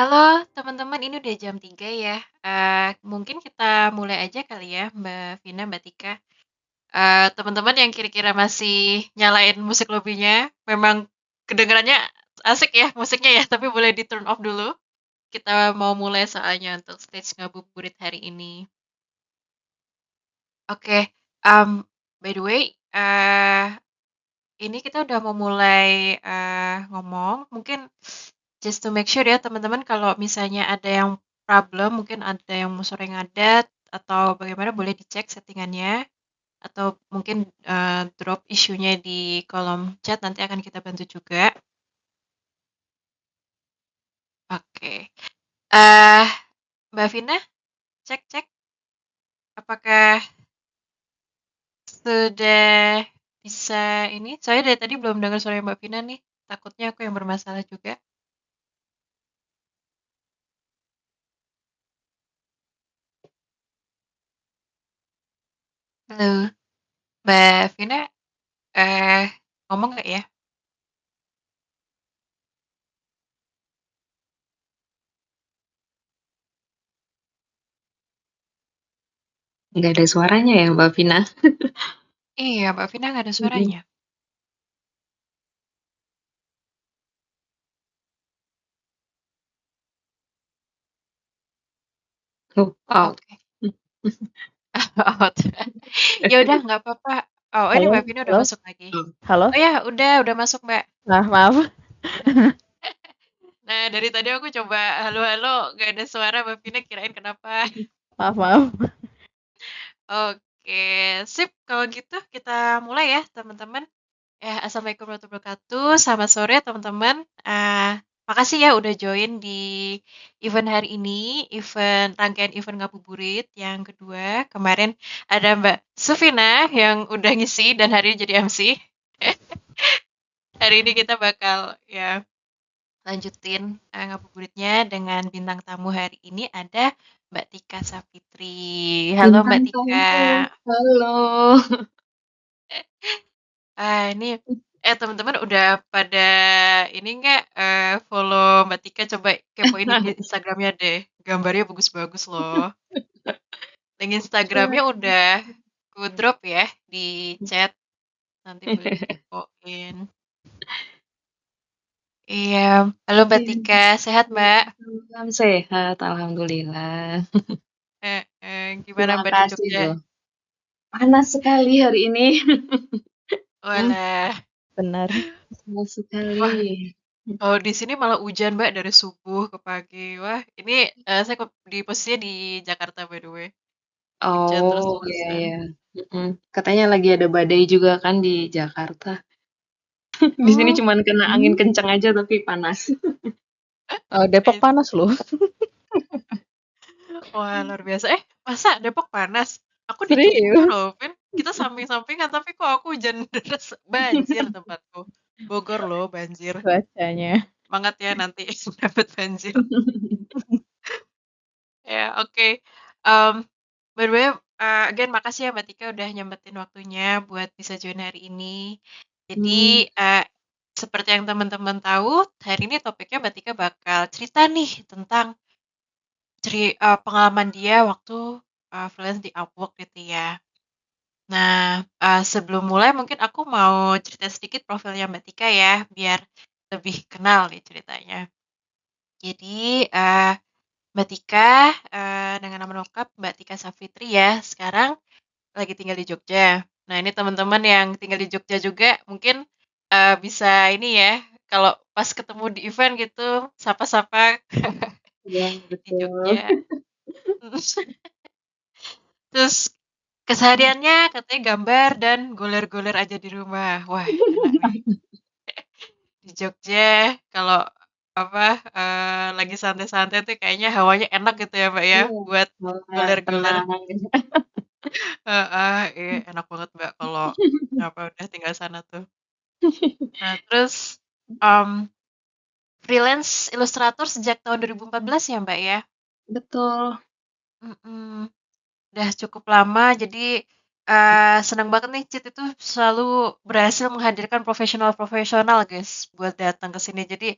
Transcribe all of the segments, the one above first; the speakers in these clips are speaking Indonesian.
Halo teman-teman, ini udah jam 3 ya. Mungkin kita mulai aja kali ya, Mbak Vina, Mbak Tika. Teman-teman yang kira-kira masih nyalain musik lobbynya, memang kedengarannya asik ya musiknya ya, tapi boleh di turn off dulu. Kita mau mulai soalnya untuk stage ngabuburit hari ini. Oke, by the way, ini kita udah mau mulai, ngomong, mungkin just to make sure ya teman-teman kalau misalnya ada yang problem, mungkin ada yang suara ngadat atau bagaimana boleh dicek settingannya, atau mungkin, drop isunya di kolom chat nanti akan kita bantu juga. Oke, eee, Mbak Vina, cek apakah sudah bisa ini? Saya dari tadi belum dengar suara Mbak Vina nih, takutnya aku yang bermasalah juga. Halo, Mbak Vina, eee, ngomong nggak ya? Nggak ada suaranya ya, Mbak Vina? Iya, Mbak Vina nggak ada Mhm. suaranya. Oh, out. Oke. Out. Ya udah nggak apa-apa. Oh, ini Halo, Mbak Vina udah halo, masuk lagi. Oh, halo. Oh ya, udah masuk, Mbak. Maaf. Nah, dari tadi aku coba halo-halo, nggak ada suara, Mbak Vina kirain kenapa. Maaf. Oke, sip. Kalau gitu kita mulai ya, teman-teman. Ya, assalamualaikum warahmatullahi wabarakatuh. Selamat sore, teman-teman. Makasih ya udah join di event hari ini, rangkaian event ngabuburit yang kedua. Kemarin ada Mbak Sufina yang udah ngisi dan hari ini jadi MC. Hari ini kita bakal ya lanjutin ngabuburitnya dengan bintang tamu hari ini ada Mbak Tika Safitri. Halo bintang Mbak Tika. tamu. Halo. Ini teman-teman udah pada ini nggak follow Mbak Tika, coba kepoin Instagramnya deh. Gambarnya bagus-bagus loh. Link Instagramnya udah ku drop ya di chat. Nanti boleh dikepoin. Iya, halo Mbak Tika, sehat Mbak? Salam sehat, alhamdulillah. Gimana Terima Mbak di kasih Jogja? loh. Panas sekali hari ini. Walah, Benar. Panas sekali. wah, kalau di sini malah hujan Mbak dari subuh ke pagi. Wah, ini saya di posisinya di Jakarta by the way. Hujan Oh, iya terus-terusan. ya. Katanya lagi ada badai juga kan di Jakarta. Di sini Oh, cuman kena angin kencang aja tapi panas. Depok I panas loh. wah luar biasa. Masa Depok panas? Aku di Jogja Serius. loh, Vin. Kita samping-sampingan, tapi kok aku hujan deras, banjir tempatku. Bogor loh, banjir. Cuacanya. Semangat ya nanti dapat banjir. Ya, oke. Mmm, by the way, again makasih ya Mbak Tika udah nyempetin waktunya buat bisa join hari ini. Hmm, Jadi, seperti yang teman-teman tahu, hari ini topiknya Mbak Tika bakal cerita nih tentang pengalaman dia waktu, freelance di Upwork gitu ya. Nah, sebelum mulai mungkin aku mau cerita sedikit profilnya Mbak Tika ya, biar lebih kenal nih ceritanya. Jadi, Mbak Tika, dengan nama lengkap Mbak Tika Safitri ya, sekarang lagi tinggal di Jogja. Nah, ini teman-teman yang tinggal di Jogja juga mungkin, bisa ini ya, kalau pas ketemu di event gitu, sapa-sapa iya di betul. Jogja. Terus kesehariannya katanya gambar dan goler-goler aja di rumah. Wah, enak nih. Di Jogja kalau apa, lagi santai-santai tuh kayaknya hawanya enak gitu ya, Mbak, ya, Iya, buat malah goler-goler. tenang. Heeh, iya enak banget, Mbak, kalau apa, udah tinggal sana tuh. Nah, terus, mmm, freelance ilustrator sejak tahun 2014 ya, Mbak, ya? Betul. Mhm, udah cukup lama jadi senang banget nih Cit itu selalu berhasil menghadirkan profesional-profesional guys buat datang ke sini. Jadi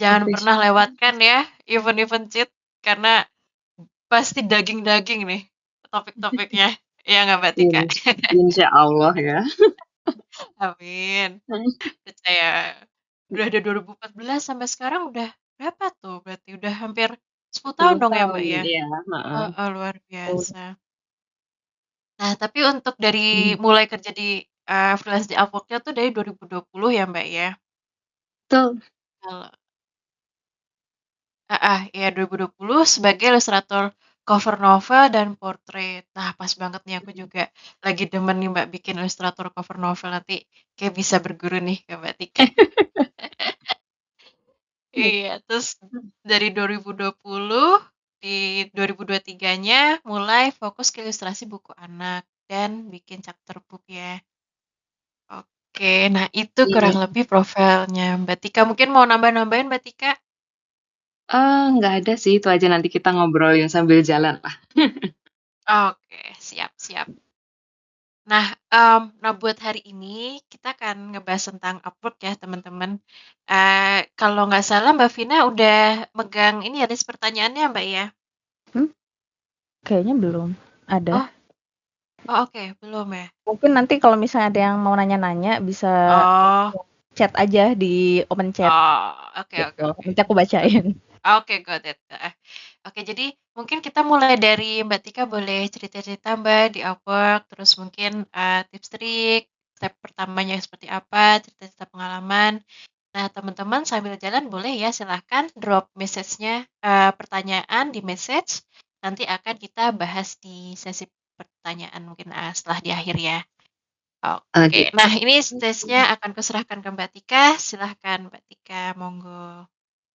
jangan pernah Profesional. lewatkan ya event-event Cit karena pasti daging-daging nih topik-topiknya. Ya nggak Mbak Tika? In- Insya Allah ya. Amin. Percaya. Udah dari 2014 sampai sekarang udah berapa tuh? Berarti udah hampir 10 tahun 10 dong ya Mbak tahun ya? ya. Heeh. Heeh, luar Betul. biasa. Nah, tapi untuk dari Hmm. mulai kerja di freelance di Upwork-nya tuh dari 2020 ya Mbak ya? Betul. Kalau ya 2020 sebagai ilustrator cover novel dan portrait. Nah, pas banget nih aku juga lagi demen nih Mbak bikin ilustrator cover novel nanti kayak bisa berguru nih ke Mbak Tika. Iya, terus dari 2020 di 2023-nya mulai fokus ke ilustrasi buku anak dan bikin chapter book ya. Oke, nah itu kurang Iya. lebih profilnya Mbak Tika. Mungkin mau nambah-nambahin Mbak Tika? Nggak ada sih, itu aja nanti kita ngobrolin sambil jalan lah. Oke, siap-siap. Nah, nah buat hari ini kita akan ngebahas tentang Upwork ya teman-teman. Kalau nggak salah Mbak Vina udah megang ini ya list pertanyaannya Mbak ya? Kayaknya belum ada. Oh, oh oke, belum ya? Mungkin nanti kalau misalnya ada yang mau nanya-nanya bisa Oh, chat aja di open chat oh, oke oke gitu. oke. Nanti aku bacain. Oke, got it. Oke, jadi mungkin kita mulai dari Mbak Tika boleh cerita-cerita Mbak di Upwork, terus mungkin tips trik, step pertamanya seperti apa, cerita-cerita pengalaman. Nah, teman-teman sambil jalan boleh ya silahkan drop message-nya, pertanyaan di message. Nanti akan kita bahas di sesi pertanyaan mungkin setelah di akhir ya. Oke, Gitu. nah ini stage-nya akan kuserahkan ke Mbak Tika. Silahkan Mbak Tika, monggo.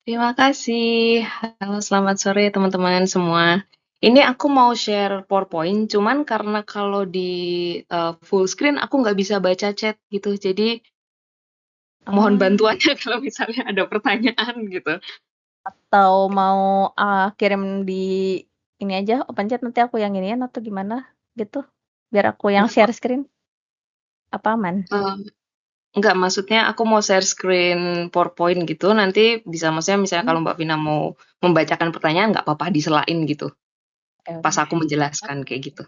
Terima kasih. Halo, selamat sore teman-teman semua. Ini aku mau share PowerPoint, cuman karena kalau di full screen aku nggak bisa baca chat gitu. Jadi mohon Oh, bantuannya kalau misalnya ada pertanyaan gitu. atau mau kirim di ini aja open chat nanti aku yang iniin atau gimana gitu. Biar aku yang share screen. Apa aman? Enggak, maksudnya aku mau share screen PowerPoint gitu. Nanti bisa, misalnya kalau Hmm, Mbak Vina mau membacakan pertanyaan, nggak apa-apa diselain gitu. oke, Pas oke. aku menjelaskan Oke, kayak gitu.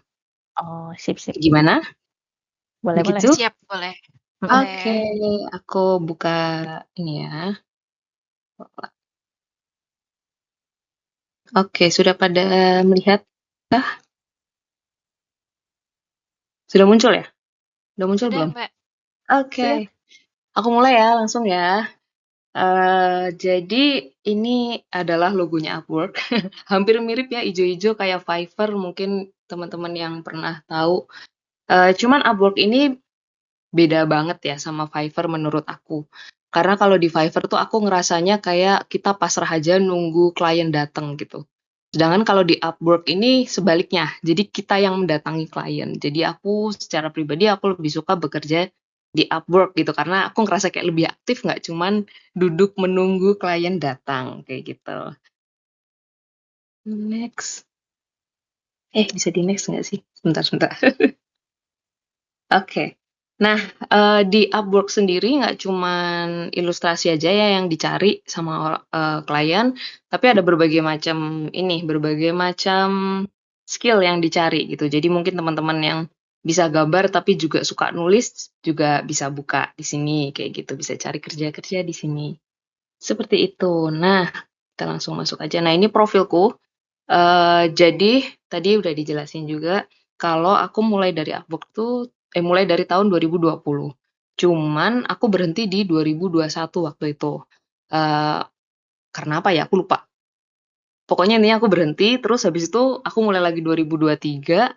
Oh, sip, sip. Gimana? Boleh, boleh. Begitu? siap boleh. Mm-mm. Oke, Boleh. aku buka ini ya. Oke, sudah pada melihat? Kah? Sudah muncul ya? Sudah muncul Sudah belum? Mbak. Oke, Sudah. aku mulai ya, langsung ya. Jadi ini adalah logonya Upwork. Hampir mirip ya, ijo-ijo kayak Fiverr, mungkin teman-teman yang pernah tahu. Cuman Upwork ini beda banget ya sama Fiverr menurut aku. Karena kalau di Fiverr tuh aku ngerasanya kayak kita pasrah aja nunggu klien datang gitu. Sedangkan kalau di Upwork ini sebaliknya, jadi kita yang mendatangi klien. Jadi aku secara pribadi aku lebih suka bekerja di Upwork gitu karena aku ngerasa kayak lebih aktif nggak cuman duduk menunggu klien datang kayak gitu. Next. Bisa di next nggak sih? Sebentar. Oke. Nah, di Upwork sendiri nggak cuman ilustrasi aja ya yang dicari sama, klien, tapi ada berbagai macam skill yang dicari gitu. Jadi mungkin teman-teman yang bisa gambar tapi juga suka nulis juga bisa buka di sini kayak gitu, bisa cari kerja-kerja di sini, seperti itu. Nah, kita langsung masuk aja. Nah, ini profilku, jadi tadi udah dijelasin juga kalau aku mulai dari Upwork tuh mulai dari tahun 2020. Cuman aku berhenti di 2021 waktu itu. Eee, karena apa ya, aku lupa. Pokoknya intinya aku berhenti, terus habis itu aku mulai lagi 2023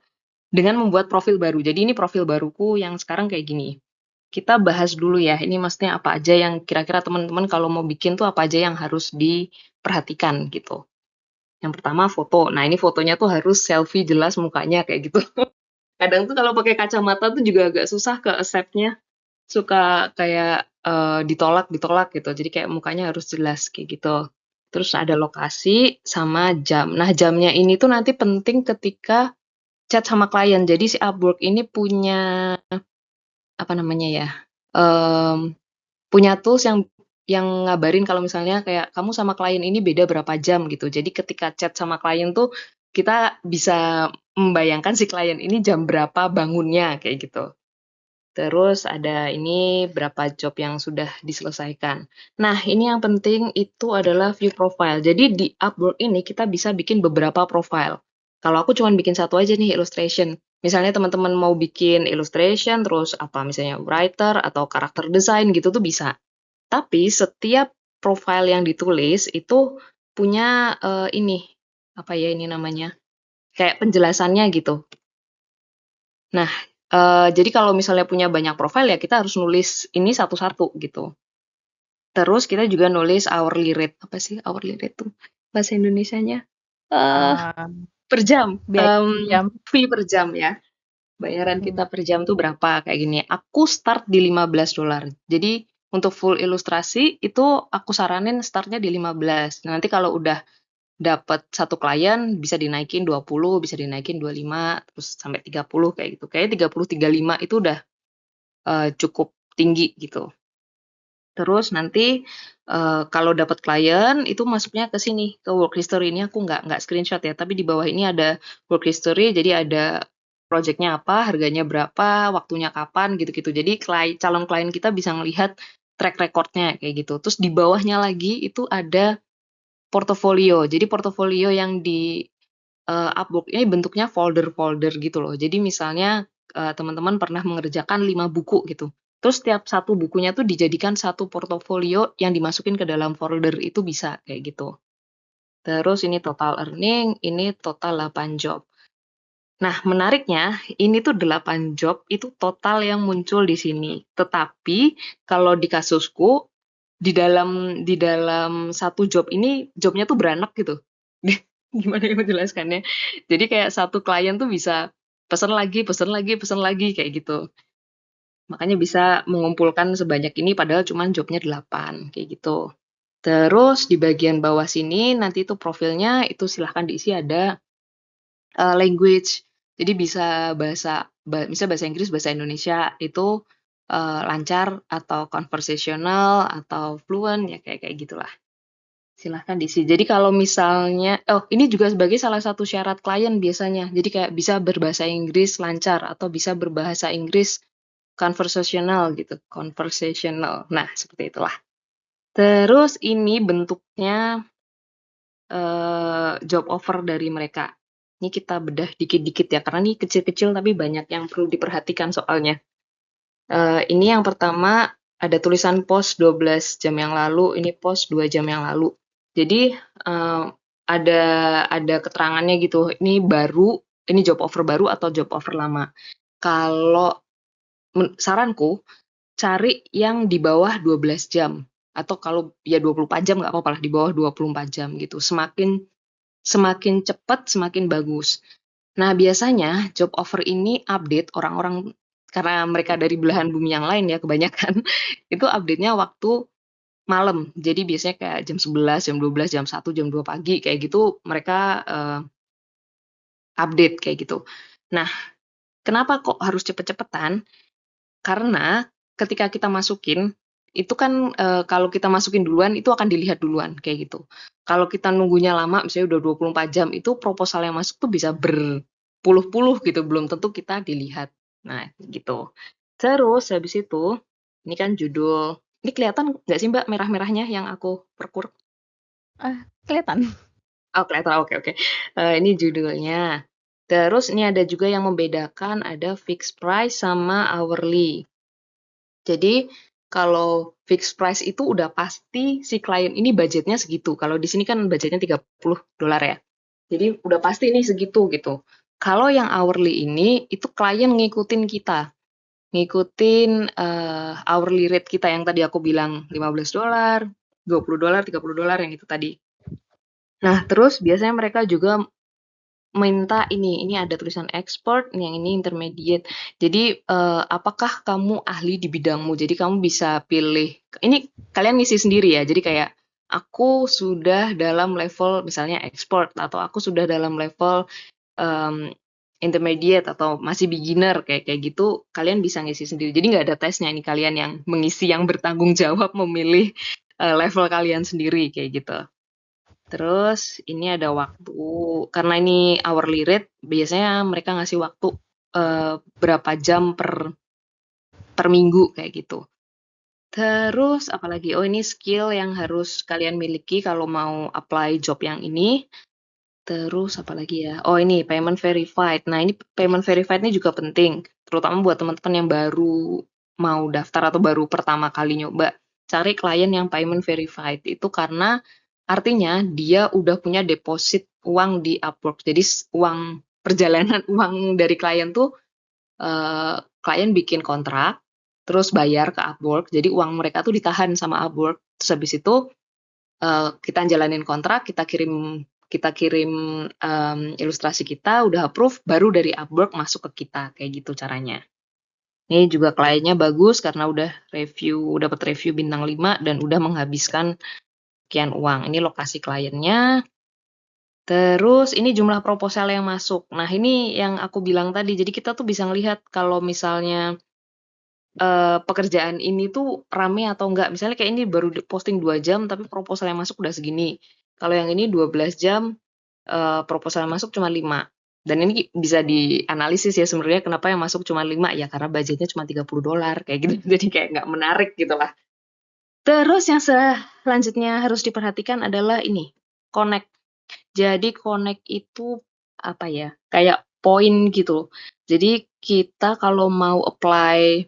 dengan membuat profil baru. Jadi ini profil baruku yang sekarang kayak gini. Kita bahas dulu ya, ini maksudnya apa aja yang kira-kira teman-teman kalau mau bikin tuh apa aja yang harus diperhatikan gitu. Yang pertama foto. Nah, ini fotonya tuh harus selfie jelas mukanya kayak gitu. Kadang tuh kalau pakai kacamata tuh juga agak susah ke accept-nya, suka kayak, ditolak-ditolak gitu. Jadi kayak mukanya harus jelas kayak gitu. Terus ada lokasi sama jam. Nah, jamnya ini tuh nanti penting ketika chat sama klien. Jadi si Upwork ini punya apa namanya ya? Punya tools yang ngabarin kalau misalnya kayak kamu sama klien ini beda berapa jam gitu. Jadi ketika chat sama klien tuh kita bisa membayangkan si klien ini jam berapa bangunnya kayak gitu. Terus ada ini berapa job yang sudah diselesaikan. Nah, ini yang penting itu adalah view profile. Jadi di Upwork ini kita bisa bikin beberapa profile. Kalau aku cuma bikin satu aja nih illustration. Misalnya teman-teman mau bikin illustration, terus apa misalnya writer atau karakter design gitu tuh bisa. Tapi setiap profile yang ditulis itu punya ini apa ya ini namanya kayak penjelasannya gitu. Nah, jadi kalau misalnya punya banyak profile ya kita harus nulis ini satu-satu gitu. Terus kita juga nulis hourly rate. Apa sih hourly rate tuh bahasa Indonesianya? Eh, Eee, per jam, biaya jam. fee per jam ya. Bayaran Mhm. kita per jam tuh berapa kayak gini. Aku start di $15. Jadi untuk full ilustrasi itu aku saranin startnya di 15. Nanti kalau udah dapat satu klien bisa dinaikin 20, bisa dinaikin 25, terus sampai 30 kayak gitu. Kayaknya 30, 35 itu udah cukup tinggi gitu. Terus nanti kalau dapat klien itu masuknya ke sini, ke work history. Ini aku nggak screenshot ya, tapi di bawah ini ada work history, jadi ada project-nya apa, harganya berapa, waktunya kapan, gitu-gitu. Jadi calon klien kita bisa ngelihat track record-nya kayak gitu. Terus di bawahnya lagi itu ada portofolio. Jadi portofolio yang di Upwork ini bentuknya folder-folder gitu loh. Jadi misalnya, teman-teman pernah mengerjakan 5 buku gitu. Terus setiap satu bukunya tuh dijadikan satu portofolio yang dimasukin ke dalam folder itu bisa, kayak gitu. Terus ini total earning, ini total 8 job. Nah, menariknya ini tuh 8 job itu total yang muncul di sini. Tetapi kalau di kasusku, di dalam satu job ini, jobnya tuh beranak gitu. Gimana ya menjelaskannya? Jadi kayak satu klien tuh bisa pesan lagi, pesan lagi, pesan lagi kayak gitu. Makanya bisa mengumpulkan sebanyak ini padahal cuma jobnya 8 kayak gitu. Terus di bagian bawah sini nanti itu profilnya itu silahkan diisi ada language. Jadi bisa bisa bahasa Inggris, bahasa Indonesia itu lancar atau conversational atau fluent ya kayak kayak gitulah. Silahkan diisi. Jadi kalau misalnya ini juga sebagai salah satu syarat klien biasanya. Jadi kayak bisa berbahasa Inggris lancar atau bisa berbahasa Inggris conversational gitu, conversational. Nah, seperti itulah. Terus ini bentuknya job offer dari mereka. Ini kita bedah dikit-dikit ya, karena ini kecil-kecil tapi banyak yang perlu diperhatikan soalnya. Ini yang pertama ada tulisan post 12 jam yang lalu, ini post 2 jam yang lalu. Jadi ada keterangannya gitu, ini baru, ini job offer baru atau job offer lama. Kalau saranku cari yang di bawah 12 jam atau kalau ya 24 jam nggak apa-apa lah di bawah 24 jam gitu. Semakin cepat semakin bagus. Nah, biasanya job offer ini update orang-orang karena mereka dari belahan bumi yang lain ya kebanyakan, itu update-nya waktu malam. Jadi biasanya kayak jam 11, jam 12, jam 1, jam 2 pagi kayak gitu mereka update kayak gitu. Nah, kenapa kok harus cepet-cepetan? Karena ketika kita masukin itu kan kalau kita masukin duluan itu akan dilihat duluan kayak gitu. Kalau kita nunggunya lama misalnya udah 24 jam itu proposal yang masuk tuh bisa berpuluh-puluh gitu, belum tentu kita dilihat. Nah, gitu. Terus habis itu ini kan judul ini kelihatan nggak sih Mbak merah-merahnya yang aku perkur? Kelihatan. Oh, kelihatan. Oke, oke. Ini judulnya. Terus ini ada juga yang membedakan ada fixed price sama hourly. Jadi kalau fixed price itu udah pasti si klien ini budgetnya segitu. Kalau di sini kan budgetnya $30 ya. Jadi udah pasti nih segitu gitu. Kalau yang hourly ini itu klien ngikutin kita. Ngikutin hourly rate kita yang tadi aku bilang $15, $20, $30 yang itu tadi. Nah, terus biasanya mereka juga minta ini ada tulisan expert, yang ini intermediate. Jadi, apakah kamu ahli di bidangmu? Jadi kamu bisa pilih ini kalian ngisi sendiri ya. Jadi kayak, aku sudah dalam level misalnya expert atau aku sudah dalam level, mmm, intermediate atau masih beginner kayak gitu, kalian bisa ngisi sendiri. Jadi nggak ada tesnya, ini kalian yang mengisi, yang bertanggung jawab memilih level kalian sendiri kayak gitu. Terus ini ada waktu, karena ini hourly rate, biasanya mereka ngasih waktu berapa jam per minggu kayak gitu. Terus apalagi? Oh, ini skill yang harus kalian miliki kalau mau apply job yang ini. Terus apalagi ya? Oh, ini payment verified. Nah, ini payment verified ini juga penting, terutama buat teman-teman yang baru mau daftar atau baru pertama kali nyoba. Cari klien yang payment verified itu karena artinya dia udah punya deposit uang di Upwork. Jadi uang perjalanan uang dari klien tuh klien bikin kontrak, terus bayar ke Upwork. Jadi uang mereka tuh ditahan sama Upwork. Terus habis itu kita jalanin kontrak, kita kirim ilustrasi kita, udah approve, baru dari Upwork masuk ke kita, kayak gitu caranya. Ini juga kliennya bagus karena udah dapat review bintang 5 dan udah menghabiskan sekian uang. Ini lokasi kliennya. Terus ini jumlah proposal yang masuk. Nah, ini yang aku bilang tadi. Jadi kita tuh bisa ngelihat kalau misalnya pekerjaan ini tuh rame atau enggak. Misalnya kayak ini baru posting 2 jam tapi proposal yang masuk udah segini. Kalau yang ini 12 jam proposal yang masuk cuma 5. Dan ini bisa dianalisis ya sebenarnya kenapa yang masuk cuma 5, ya karena budgetnya cuma $30 kayak gitu. Jadi kayak nggak menarik gitu lah. Terus yang selanjutnya harus diperhatikan adalah ini, connect. Jadi connect itu apa ya? Kayak poin gitu. Jadi kita kalau mau apply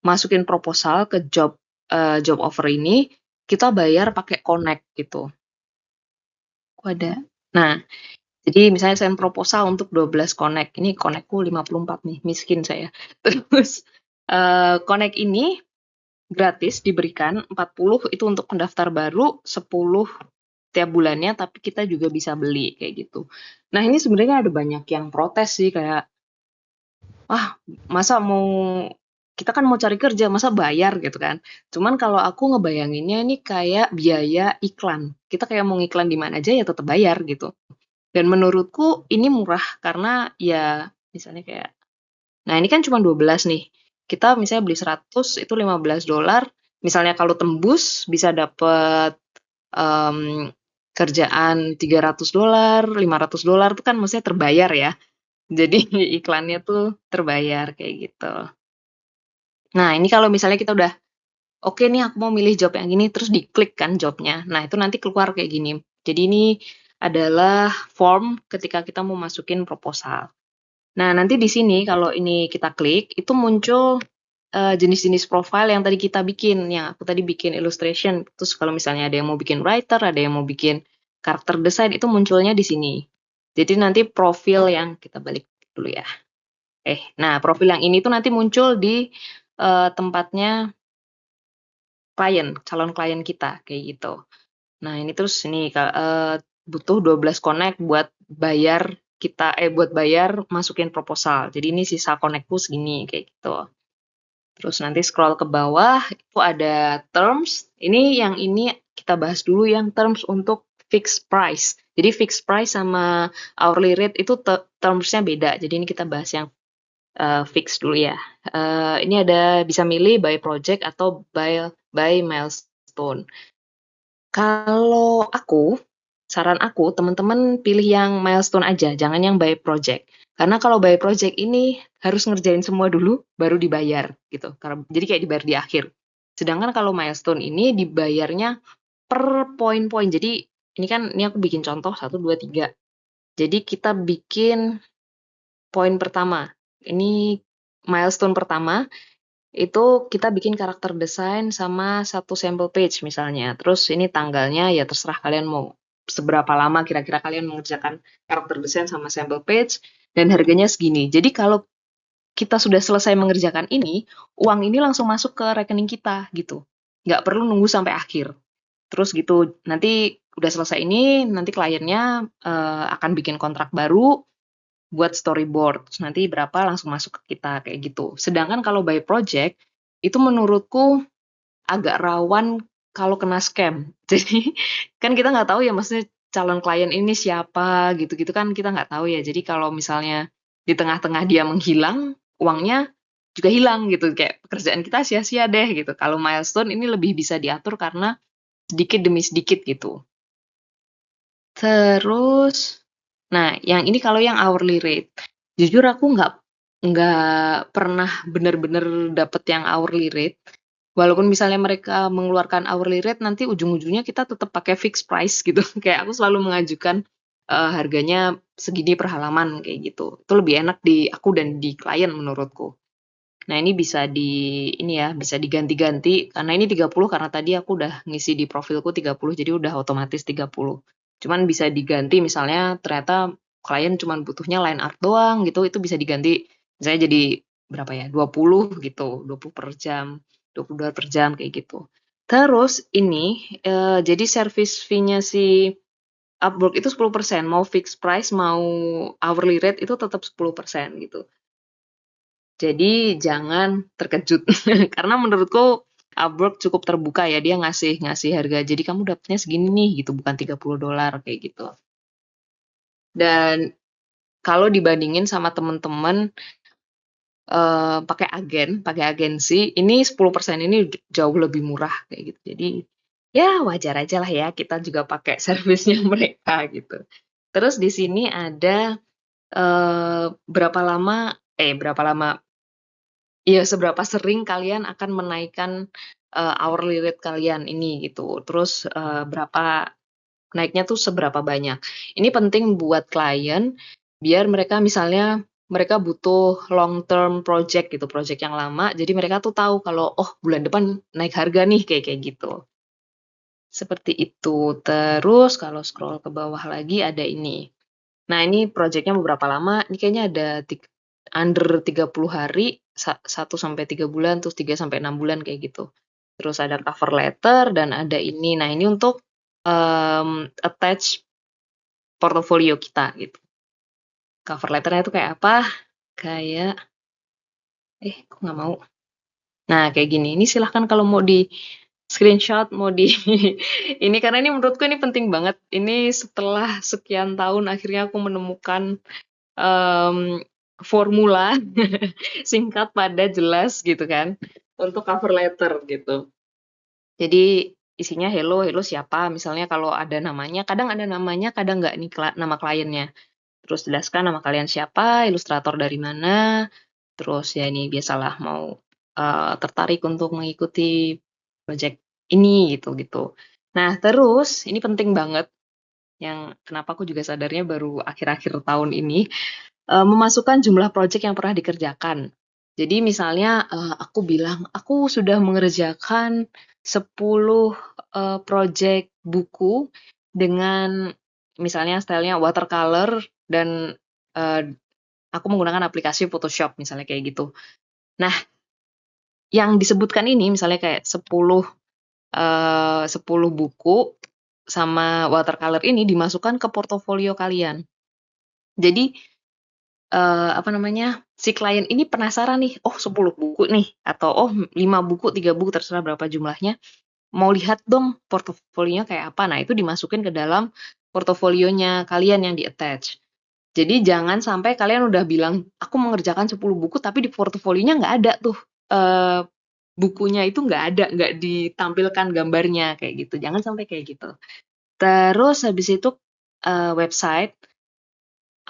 masukin proposal ke job offer ini, kita bayar pakai connect gitu. Ada. Nah, jadi misalnya send proposal untuk 12 connect. Ini connect-ku 54 nih, miskin saya. Terus connect ini gratis diberikan, 40 itu untuk pendaftar baru, 10 tiap bulannya, tapi kita juga bisa beli kayak gitu. Nah, ini sebenarnya ada banyak yang protes sih kayak masa kita kan mau cari kerja, masa bayar gitu kan. Cuman kalau aku ngebayanginnya ini kayak biaya iklan. Kita kayak mau iklan di mana aja ya tetap bayar gitu. Dan menurutku ini murah karena ya misalnya kayak, nah ini kan cuma 12 nih. Kita misalnya beli 100 itu $15. Misalnya kalau tembus bisa dapet kerjaan $300, $500 itu kan maksudnya terbayar ya. Jadi iklannya tuh terbayar kayak gitu. Nah, ini kalau misalnya kita udah, oke nih aku mau milih job yang ini, terus diklik kan jobnya. Nah, itu nanti keluar kayak gini. Jadi ini adalah form ketika kita mau masukin proposal. Nah, nanti di sini kalau ini kita klik, itu muncul jenis-jenis profile yang tadi kita bikin. Yang aku tadi bikin illustration. Terus kalau misalnya ada yang mau bikin writer, ada yang mau bikin karakter design, itu munculnya di sini. Jadi nanti profil yang kita balik dulu ya. Nah profil yang ini tuh nanti muncul di tempatnya calon klien kita kayak gitu. Nah ini terus ini butuh 12 connect buat bayar masukin proposal. Jadi ini sisa connect-ku segini kayak gitu. Terus nanti scroll ke bawah itu ada terms. Yang ini kita bahas dulu yang terms untuk fixed price. Jadi fixed price sama hourly rate itu terms-nya beda. Jadi ini kita bahas yang fix dulu ya. Ini ada bisa milih by project atau by milestone. Kalau saran aku teman-teman pilih yang milestone aja, jangan yang by project. Karena kalau by project ini harus ngerjain semua dulu baru dibayar gitu. Jadi kayak dibayar di akhir. Sedangkan kalau milestone ini dibayarnya per poin-poin. Jadi ini aku bikin contoh 1 2 3. Jadi kita bikin poin pertama. Ini milestone pertama, itu kita bikin karakter desain sama 1 sampel page misalnya. Terus ini tanggalnya ya terserah kalian mau seberapa lama kira-kira kalian mengerjakan karakter desain sama sampel page, dan harganya segini. Jadi kalau kita sudah selesai mengerjakan ini, uang ini langsung masuk ke rekening kita gitu. Nggak perlu nunggu sampai akhir. Terus gitu, nanti udah selesai ini, nanti kliennya akan bikin kontrak baru, buat storyboard, terus nanti berapa langsung masuk ke kita kayak gitu. Sedangkan kalau by project itu menurutku agak rawan kalau kena scam. Jadi kan kita nggak tahu ya maksudnya calon klien ini siapa gitu-gitu kan kita nggak tahu ya. Jadi kalau misalnya di tengah-tengah dia menghilang, uangnya juga hilang gitu, kayak pekerjaan kita sia-sia deh gitu. Kalau milestone ini lebih bisa diatur karena sedikit demi sedikit gitu. Terus, nah yang ini kalau yang hourly rate, jujur aku nggak pernah bener-bener dapet yang hourly rate. Walaupun misalnya mereka mengeluarkan hourly rate, nanti ujung-ujungnya kita tetap pakai fixed price gitu. Kayak aku selalu mengajukan harganya segini per halaman kayak gitu. Itu lebih enak di aku dan di klien menurutku. Nah, ini bisa diganti-ganti karena ini 30 karena tadi aku udah ngisi di profilku 30 jadi udah otomatis 30. Cuman bisa diganti misalnya ternyata klien cuman butuhnya line art doang gitu, itu bisa diganti misalnya jadi berapa ya, 20 gitu, 20 per jam, 22 per jam kayak gitu. Terus ini, jadi service fee-nya si Upwork itu 10%, mau fixed price mau hourly rate itu tetap 10% gitu. Jadi jangan terkejut karena menurutku Upwork cukup terbuka ya, dia ngasih harga, jadi kamu dapatnya segini nih gitu, bukan $30 kayak gitu. Dan kalau dibandingin sama temen-temen, pakai agensi, ini 10% ini jauh lebih murah kayak gitu. Jadi, ya wajar aja lah ya kita juga pakai servisnya mereka gitu. Terus di sini ada, berapa lama iya, seberapa sering kalian akan menaikkan, hourly rate kalian ini gitu. Terus, naiknya tuh seberapa banyak. Ini penting buat klien, biar mereka misalnya mereka butuh long term project gitu, project yang lama, jadi mereka tuh tahu kalau, "Oh, bulan depan naik harga nih," kayak gitu. Seperti itu. Terus kalau scroll ke bawah lagi ada ini. Nah, ini projeknya beberapa lama, ini kayaknya ada under 30 hari, 1 sampai 3 bulan, terus 3 sampai 6 bulan kayak gitu. Terus ada cover letter dan ada ini. Nah, ini untuk, attach portofolio kita gitu. Cover letternya itu kayak apa, kayak kok nggak mau? Nah, kayak gini. Ini silahkan kalau mau di-screenshot, mau di ini karena ini menurutku ini penting banget. Ini setelah sekian tahun akhirnya aku menemukan formula singkat, padat, jelas gitu kan, untuk cover letter gitu. Jadi isinya hello, hello siapa, misalnya kalau ada namanya, kadang ada namanya, kadang nggak nih nama kliennya. Terus jelaskan nama kalian siapa, ilustrator dari mana, terus ya ini biasalah mau tertarik untuk mengikuti project ini gitu-gitu. Nah, terus ini penting banget yang kenapa aku juga sadarnya baru akhir-akhir tahun ini, memasukkan jumlah project yang pernah dikerjakan. Jadi misalnya, aku bilang, "Aku sudah mengerjakan 10, project buku dengan misalnya stylenya watercolor dan, aku menggunakan aplikasi Photoshop," misalnya kayak gitu. Nah, yang disebutkan ini misalnya kayak 10 buku sama watercolor ini dimasukkan ke portofolio kalian. Jadi si klien ini penasaran nih, oh 10 buku nih, atau oh 5 buku, 3 buku, terserah berapa jumlahnya, mau lihat dong portofolionya kayak apa. Nah, itu dimasukin ke dalam portofolionya kalian yang di-attach. Jadi jangan sampai kalian udah bilang, "Aku mengerjakan 10 buku," tapi di portofolionya nggak ada tuh, bukunya itu nggak ada, nggak ditampilkan gambarnya, kayak gitu. Jangan sampai kayak gitu. Terus habis itu, website.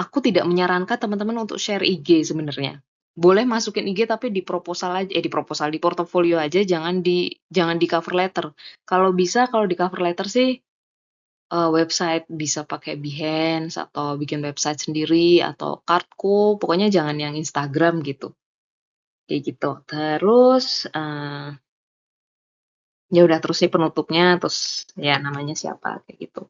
Aku tidak menyarankan teman-teman untuk share IG sebenarnya. Boleh masukin IG tapi di portofolio aja, jangan di cover letter. Kalau bisa, kalau di cover letter sih, website bisa pakai Behance atau bikin website sendiri atau Kartku, pokoknya jangan yang Instagram gitu, kayak gitu. Terus, ya udah terus nih penutupnya, terus ya namanya siapa, kayak gitu.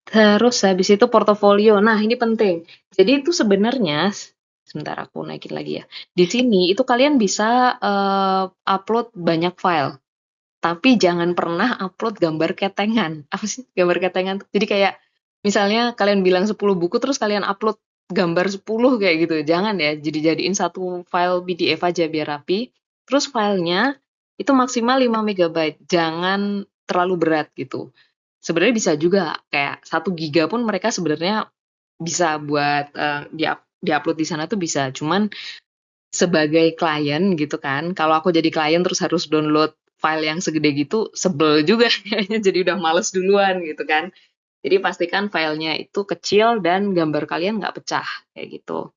Terus habis itu portofolio. Nah, ini penting. Jadi itu sebenarnya sebentar aku naikin lagi ya. Di sini itu kalian bisa, upload banyak file, tapi jangan pernah upload gambar ketengan. Apa sih gambar ketengan tuh? Jadi kayak misalnya kalian bilang 10 buku terus kalian upload gambar 10 kayak gitu, jangan ya. Jadi jadiin satu file PDF aja biar rapi. Terus filenya itu maksimal 5 megabyte, jangan terlalu berat gitu. Sebenarnya bisa juga kayak 1 giga pun mereka sebenarnya bisa buat, di-upload di sana tuh bisa. Cuman sebagai klien gitu kan, kalau aku jadi klien terus harus download file yang segede gitu, sebel juga kayaknya, jadi udah males duluan gitu kan. Jadi pastikan filenya itu kecil dan gambar kalian nggak pecah, kayak gitu.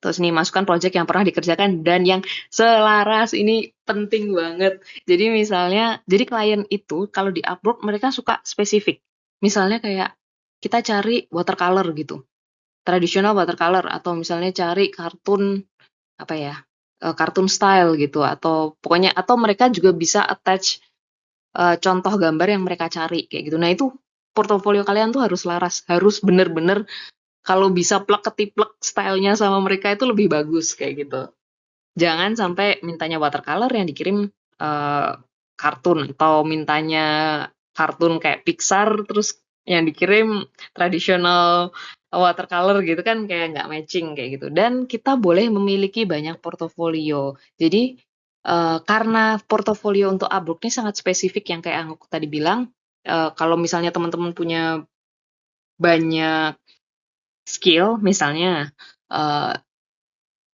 Terus nih, masukkan project yang pernah dikerjakan dan yang selaras, ini penting banget. Jadi misalnya, jadi klien itu kalau di Upwork mereka suka spesifik. Misalnya kayak kita cari watercolor gitu, tradisional watercolor, atau misalnya cari kartun apa ya, kartun style gitu, atau pokoknya atau mereka juga bisa attach contoh gambar yang mereka cari kayak gitu. Nah itu portofolio kalian tuh harus laras, harus bener-bener kalau bisa plek-ketiplek stylenya sama mereka itu lebih bagus kayak gitu. Jangan sampai mintanya watercolor yang dikirim kartun, atau mintanya kartun kayak Pixar terus yang dikirim tradisional watercolor gitu kan, kayak nggak matching kayak gitu. Dan kita boleh memiliki banyak portofolio. Jadi karena portofolio untuk Upwork ini sangat spesifik yang kayak aku tadi bilang, kalau misalnya teman-teman punya banyak skill, misalnya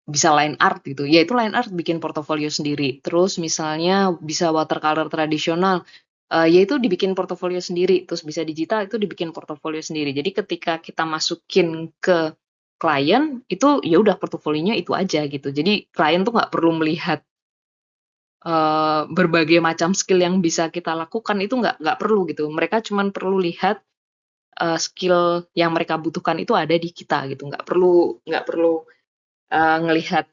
bisa line art gitu, ya itu line art bikin portofolio sendiri. Terus misalnya bisa watercolor tradisional, ya itu dibikin portofolio sendiri. Terus bisa digital, itu dibikin portofolio sendiri. Jadi ketika kita masukin ke klien, itu ya udah portofolionya itu aja gitu. Jadi klien tuh nggak perlu melihat berbagai macam skill yang bisa kita lakukan, itu nggak perlu gitu. Mereka cuman perlu lihat skill yang mereka butuhkan itu ada di kita gitu. Nggak perlu ngelihat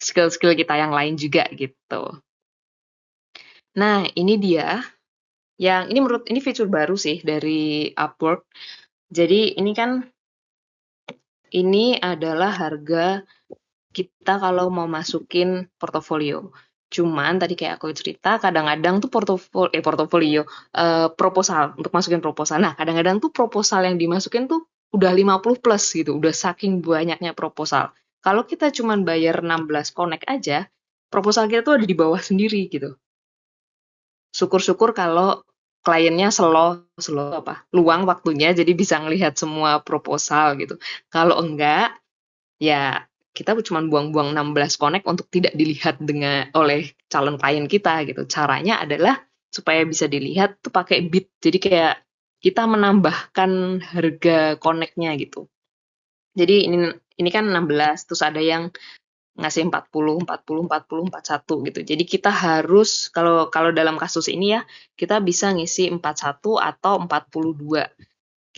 skill-skill kita yang lain juga gitu. Nah, ini dia yang ini fitur baru sih dari Upwork. Jadi ini adalah harga kita kalau mau masukin portofolio. Cuman tadi kayak aku cerita, kadang-kadang tuh portofolio, proposal, untuk masukin proposal. Nah, kadang-kadang tuh proposal yang dimasukin tuh udah 50 plus gitu, udah saking banyaknya proposal. Kalau kita cuman bayar 16 connect aja, proposal kita tuh ada di bawah sendiri gitu. Syukur-syukur kalau kliennya luang waktunya, jadi bisa ngelihat semua proposal gitu. Kalau enggak, ya kita cuma buang-buang 16 connect untuk tidak dilihat oleh calon klien kita gitu. Caranya adalah supaya bisa dilihat tuh pakai bid. Jadi kayak kita menambahkan harga connect-nya gitu. Jadi ini kan 16, terus ada yang ngasih 40, 40, 40, 41 gitu. Jadi kita harus, kalau dalam kasus ini ya, kita bisa ngisi 41 atau 42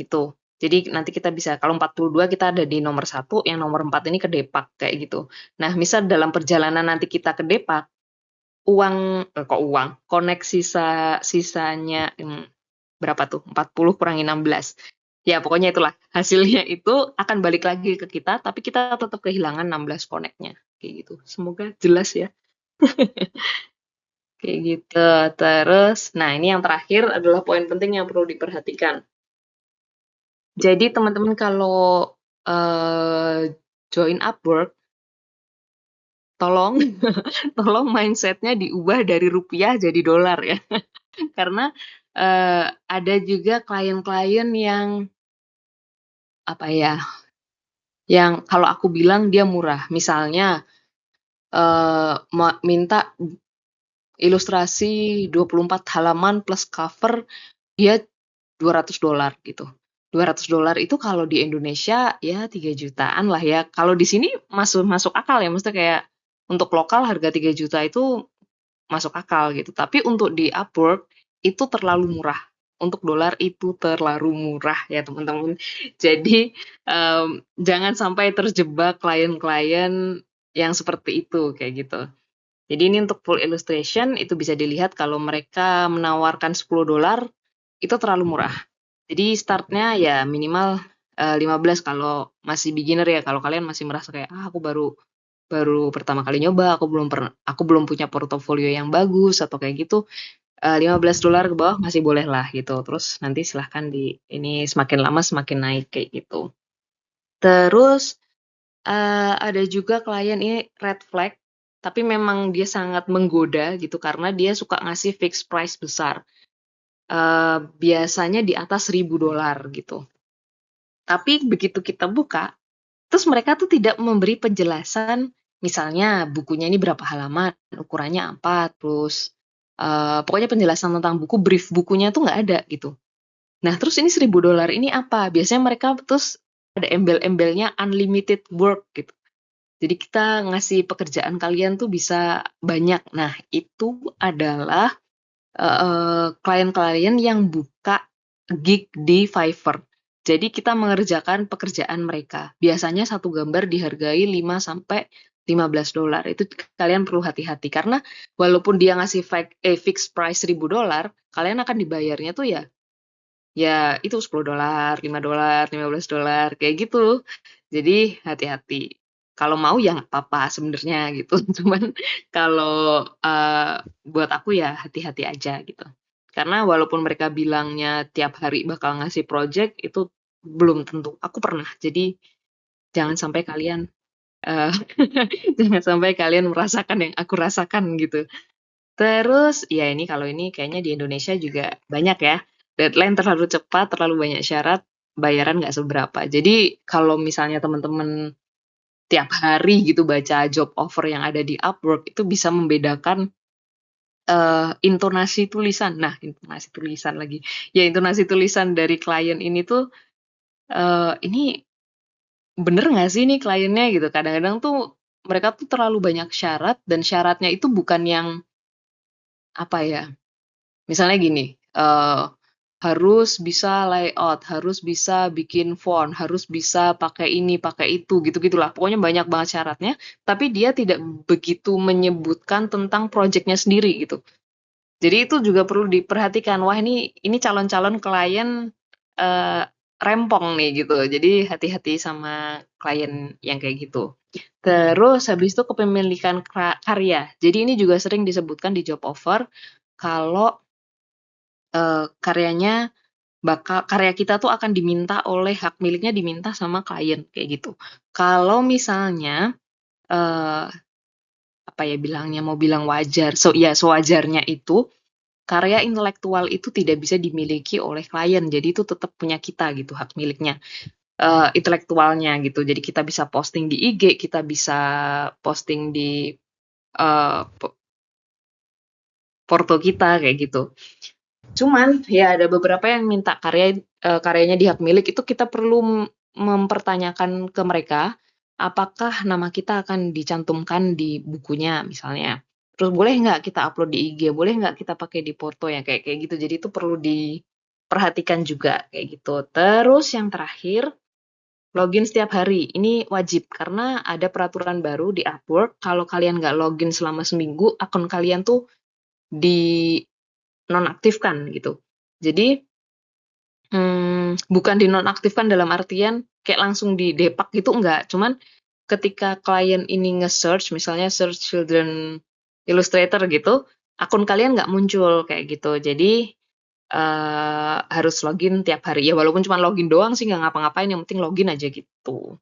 gitu. Jadi nanti kita bisa, kalau 42 kita ada di nomor 1, yang nomor 4 ini kedepak kayak gitu. Nah, misal dalam perjalanan nanti kita kedepak, connect sisanya berapa tuh? 40 kurangi 16. Ya, pokoknya itulah. Hasilnya itu akan balik lagi ke kita, tapi kita tetap kehilangan 16 connect-nya. Kayak gitu. Semoga jelas ya. Kayak gitu. Terus, nah ini yang terakhir adalah poin penting yang perlu diperhatikan. Jadi teman-teman kalau join Upwork, tolong tolong mindset-nya diubah dari rupiah jadi dolar ya. Karena ada juga klien-klien yang apa ya, yang kalau aku bilang dia murah. Misalnya minta ilustrasi 24 halaman plus cover, dia $200 gitu. $200 itu kalau di Indonesia ya 3 jutaan lah ya. Kalau di sini masuk akal ya, maksudnya kayak untuk lokal harga 3 juta itu masuk akal gitu. Tapi untuk di Upwork itu terlalu murah. Untuk dolar itu terlalu murah ya teman-teman. Jadi jangan sampai terjebak klien-klien yang seperti itu kayak gitu. Jadi ini untuk full illustration itu bisa dilihat kalau mereka menawarkan $10 itu terlalu murah. Jadi startnya ya minimal 15 kalau masih beginner ya. Kalau kalian masih merasa kayak aku baru pertama kali nyoba, aku belum punya portofolio yang bagus atau kayak gitu, $15 ke bawah masih boleh lah gitu. Terus nanti silahkan ini semakin lama semakin naik kayak gitu. Terus ada juga klien ini red flag, tapi memang dia sangat menggoda gitu karena dia suka ngasih fixed price besar. Biasanya di atas $1.000 gitu. Tapi begitu kita buka, Terus mereka tuh tidak memberi penjelasan, misalnya bukunya ini berapa halaman, ukurannya apa, terus pokoknya penjelasan tentang buku, brief bukunya tuh nggak ada gitu. Nah, terus ini $1.000 ini apa? Biasanya mereka terus ada embel-embelnya unlimited work gitu. Jadi kita ngasih pekerjaan kalian tuh bisa banyak. Nah, itu adalah klien-klien yang buka gig di Fiverr. Jadi kita mengerjakan pekerjaan mereka. Biasanya satu gambar dihargai 5 sampai $15. Itu kalian perlu hati-hati karena walaupun dia ngasih fixed price $1.000, kalian akan dibayarnya tuh ya itu $10, $5, $15 kayak gitu. Jadi hati-hati. Kalau mau ya nggak apa-apa sebenarnya gitu. Cuman kalau buat aku ya hati-hati aja gitu. Karena walaupun mereka bilangnya tiap hari bakal ngasih project itu belum tentu. Aku pernah. Jadi jangan sampai kalian eh, jangan sampai kalian merasakan yang aku rasakan gitu. Terus, ya ini kalau ini kayaknya di Indonesia juga banyak ya, deadline terlalu cepat, terlalu banyak syarat, bayaran nggak seberapa. Jadi kalau misalnya teman-teman tiap hari gitu baca job offer yang ada di Upwork, itu bisa membedakan intonasi tulisan. Nah, intonasi tulisan lagi. Ya, intonasi tulisan dari klien ini tuh, ini bener nggak sih nih kliennya gitu. Kadang-kadang tuh mereka tuh terlalu banyak syarat dan syaratnya itu bukan yang apa ya, misalnya gini, harus bisa layout, harus bisa bikin font, harus bisa pakai ini, pakai itu, gitu-gitulah. Pokoknya banyak banget syaratnya, tapi dia tidak begitu menyebutkan tentang project-nya sendiri gitu. Jadi itu juga perlu diperhatikan. Wah ini calon-calon klien rempong nih gitu. Jadi hati-hati sama klien yang kayak gitu. Terus habis itu kepemilikan karya. Jadi ini juga sering disebutkan di job offer kalau karyanya karya kita tuh akan diminta oleh hak miliknya diminta sama klien kayak gitu. Kalau misalnya apa ya bilangnya, mau bilang wajar, ya sewajarnya itu karya intelektual itu tidak bisa dimiliki oleh klien. Jadi itu tetap punya kita gitu hak miliknya, intelektualnya gitu. Jadi kita bisa posting di IG, kita bisa posting di porto kita kayak gitu. Cuman ya ada beberapa yang minta karyanya di hak milik, itu kita perlu mempertanyakan ke mereka, apakah nama kita akan dicantumkan di bukunya misalnya. Terus boleh nggak kita upload di IG, boleh nggak kita pakai di foto ya kayak kayak gitu. Jadi itu perlu diperhatikan juga kayak gitu. Terus yang terakhir, login setiap hari. Ini wajib karena ada peraturan baru di Upwork, kalau kalian nggak login selama seminggu, akun kalian tuh di nonaktifkan gitu. Jadi bukan dinonaktifkan dalam artian kayak langsung didepak gitu enggak, cuman ketika klien ini nge-search, misalnya search children illustrator gitu, akun kalian nggak muncul kayak gitu. Jadi harus login tiap hari. Ya walaupun cuma login doang sih nggak ngapa-ngapain, yang penting login aja gitu.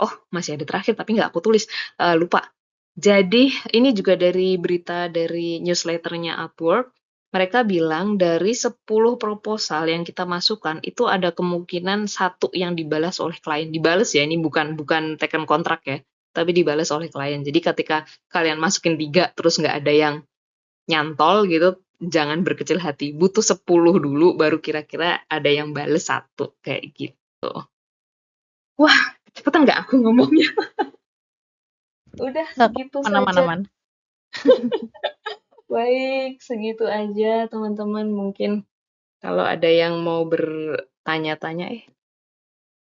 Oh, masih ada terakhir tapi nggak aku tulis, lupa. Jadi ini juga dari berita dari newsletternya Upwork, mereka bilang dari 10 proposal yang kita masukkan itu ada kemungkinan 1 yang dibalas oleh klien. Dibalas ya, ini bukan taken kontrak ya, tapi dibalas oleh klien. Jadi ketika kalian masukin 3 terus nggak ada yang nyantol gitu, jangan berkecil hati. Butuh 10 dulu baru kira-kira ada yang bales 1 kayak gitu. Wah, cepetan nggak aku ngomongnya? Udah segitu saja. Aman-aman. Baik, segitu aja teman-teman. Mungkin kalau ada yang mau bertanya-tanya,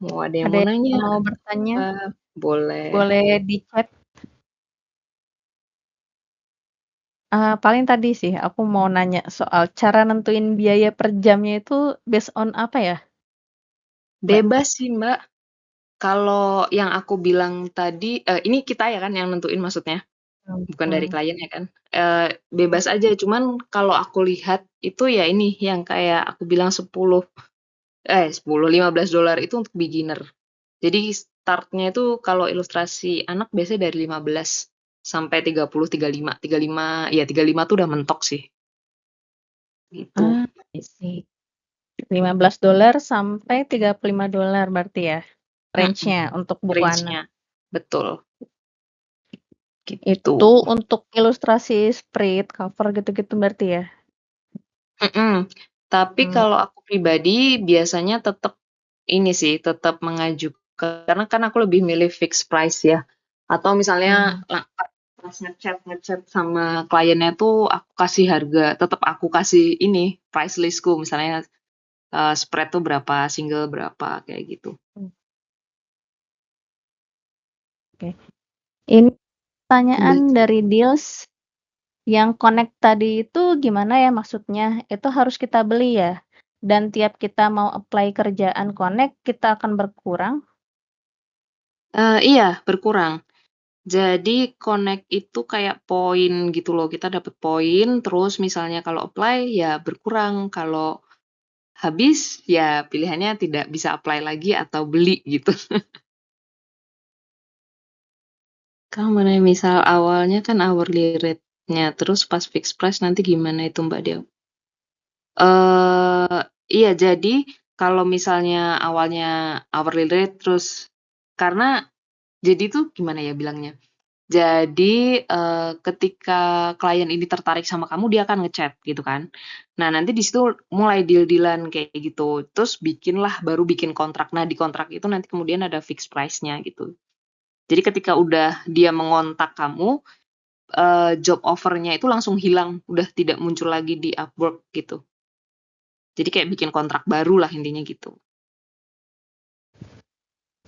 mau ada yang Ada mau yang nanya, mau bertanya, boleh. boleh di chat. Paling tadi sih aku mau nanya soal cara nentuin biaya per jamnya itu based on apa ya, Mbak? Bebas sih, Mbak. Kalau yang aku bilang tadi, ini kita ya kan yang nentuin maksudnya? Bukan dari klien ya kan? Bebas aja, cuman kalau aku lihat itu ya ini yang kayak aku bilang $15 itu untuk beginner. Jadi startnya itu kalau ilustrasi anak biasanya dari 15 sampai 30, 35. 35, ya 35 tuh udah mentok sih. Gitu. I see. $15 sampai $35 berarti ya? range-nya untuk buku anak. range-nya. Betul. Gitu. Itu untuk ilustrasi spread, cover gitu-gitu berarti ya? Tapi Hmm. kalau aku pribadi biasanya tetap ini sih, tetap mengajukan karena kan aku lebih milih fixed price ya. Atau misalnya pas ngechat sama kliennya tuh aku kasih harga, tetap aku kasih ini price listku misalnya spread tuh berapa, single berapa kayak gitu. Oke. Ini pertanyaan dari Deals, yang connect tadi itu gimana ya maksudnya? Itu harus kita beli ya? Dan tiap kita mau apply kerjaan connect, kita akan berkurang? Iya, berkurang. Jadi connect itu kayak poin gitu loh. Kita dapat poin, terus misalnya kalau apply ya berkurang. Kalau habis ya pilihannya tidak bisa apply lagi atau beli gitu. Kamu mana misal awalnya kan hourly rate-nya, terus pas fixed price nanti gimana itu Mbak Deo? Iya jadi kalau misalnya awalnya hourly rate terus karena jadi tuh gimana ya bilangnya? Jadi ketika klien ini tertarik sama kamu dia akan ngechat gitu kan. Nah nanti di situ mulai deal-dealan kayak gitu. Terus baru bikin kontrak. Nah di kontrak itu nanti kemudian ada fixed price-nya gitu. Jadi ketika udah dia mengontak kamu, job offer-nya itu langsung hilang, udah tidak muncul lagi di Upwork gitu. Jadi kayak bikin kontrak baru lah intinya gitu.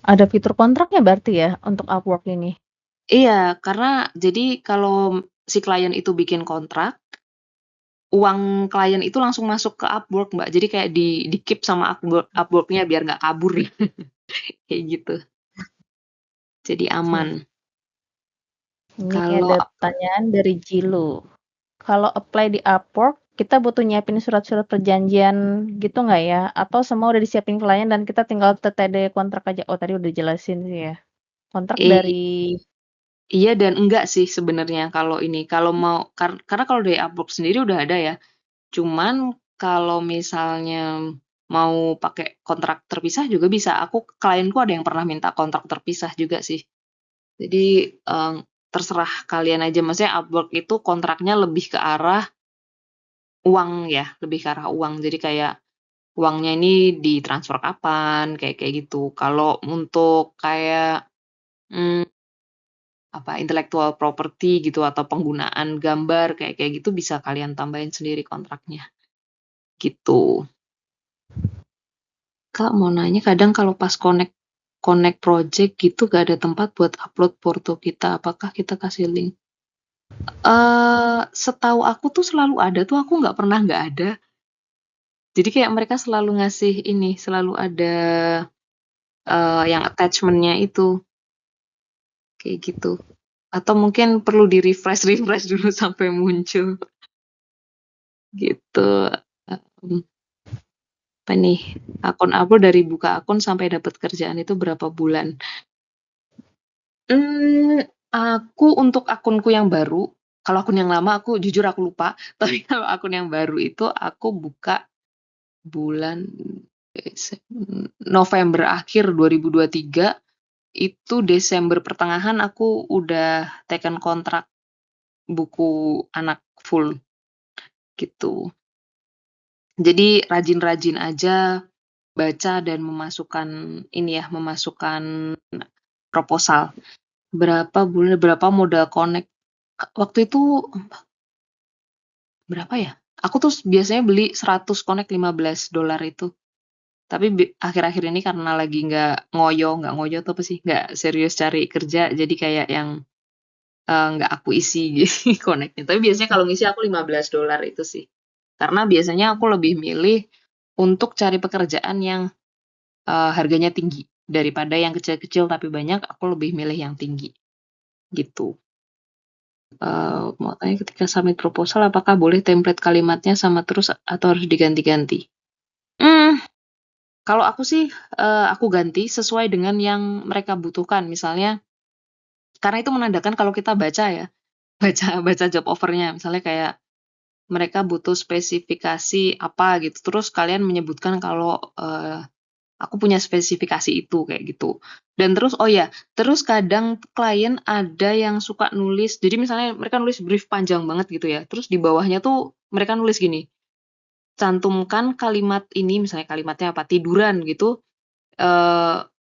Ada fitur kontraknya berarti ya untuk Upwork ini? Iya, karena jadi kalau si klien itu bikin kontrak, uang klien itu langsung masuk ke Upwork, Mbak. Jadi kayak di-keep sama Upwork-nya biar nggak kabur ya. Kayak gitu. Jadi aman. Ini Kalau ada pertanyaan dari Jilu. Kalau apply di Upwork, kita butuh nyiapin surat-surat perjanjian gitu nggak ya? Atau semua udah disiapin klien dan kita tinggal TTD kontrak aja? Oh tadi udah jelasin sih ya. Kontrak dari... iya dan enggak sih sebenarnya kalau ini. Kalau mau karena kalau dari Upwork sendiri udah ada ya. Cuman kalau misalnya mau pakai kontrak terpisah juga bisa. Klienku ada yang pernah minta kontrak terpisah juga sih. Jadi terserah kalian aja. Maksudnya Upwork itu kontraknya lebih ke arah uang ya, lebih ke arah uang. Jadi kayak uangnya ini ditransfer kapan, kayak gitu. Kalau untuk kayak intellectual property gitu atau penggunaan gambar kayak gitu bisa kalian tambahin sendiri kontraknya. Gitu. Kak mau nanya kadang kalau pas connect project gitu gak ada tempat buat upload porto kita, apakah kita kasih link? Setahu aku tuh selalu ada tuh, aku nggak pernah nggak ada. Jadi kayak mereka selalu ngasih ini, selalu ada yang attachment-nya itu. Kayak gitu. Atau mungkin perlu di-refresh dulu sampai muncul. Gitu. Apa nih? Akun upload dari buka akun sampai dapat kerjaan itu berapa bulan? Aku untuk akunku yang baru, kalau akun yang lama aku jujur aku lupa, tapi kalau akun yang baru itu aku buka bulan November akhir 2023, itu Desember pertengahan aku udah teken kontrak buku anak full, gitu. Jadi rajin-rajin aja baca dan memasukkan proposal. Berapa modal connect. Waktu itu berapa ya? Aku tuh biasanya beli 100 connect $15 itu. Tapi akhir-akhir ini karena lagi nggak ngoyo tuh apa sih? Nggak serius cari kerja, jadi kayak yang nggak aku isi gitu connect-nya. Tapi biasanya kalau ngisi aku $15 itu sih. Karena biasanya aku lebih milih untuk cari pekerjaan yang harganya tinggi daripada yang kecil-kecil tapi banyak. Aku lebih milih yang tinggi gitu. Mau tanya ketika submit proposal apakah boleh template kalimatnya sama terus atau harus diganti-ganti? Kalau aku sih aku ganti sesuai dengan yang mereka butuhkan. Misalnya karena itu menandakan kalau kita baca ya, baca job offer-nya. Misalnya kayak mereka butuh spesifikasi apa gitu, terus kalian menyebutkan kalau aku punya spesifikasi itu kayak gitu. Dan terus terus kadang klien ada yang suka nulis. Jadi misalnya mereka nulis brief panjang banget gitu ya. Terus di bawahnya tuh mereka nulis gini, cantumkan kalimat ini, misalnya kalimatnya apa? Tiduran gitu.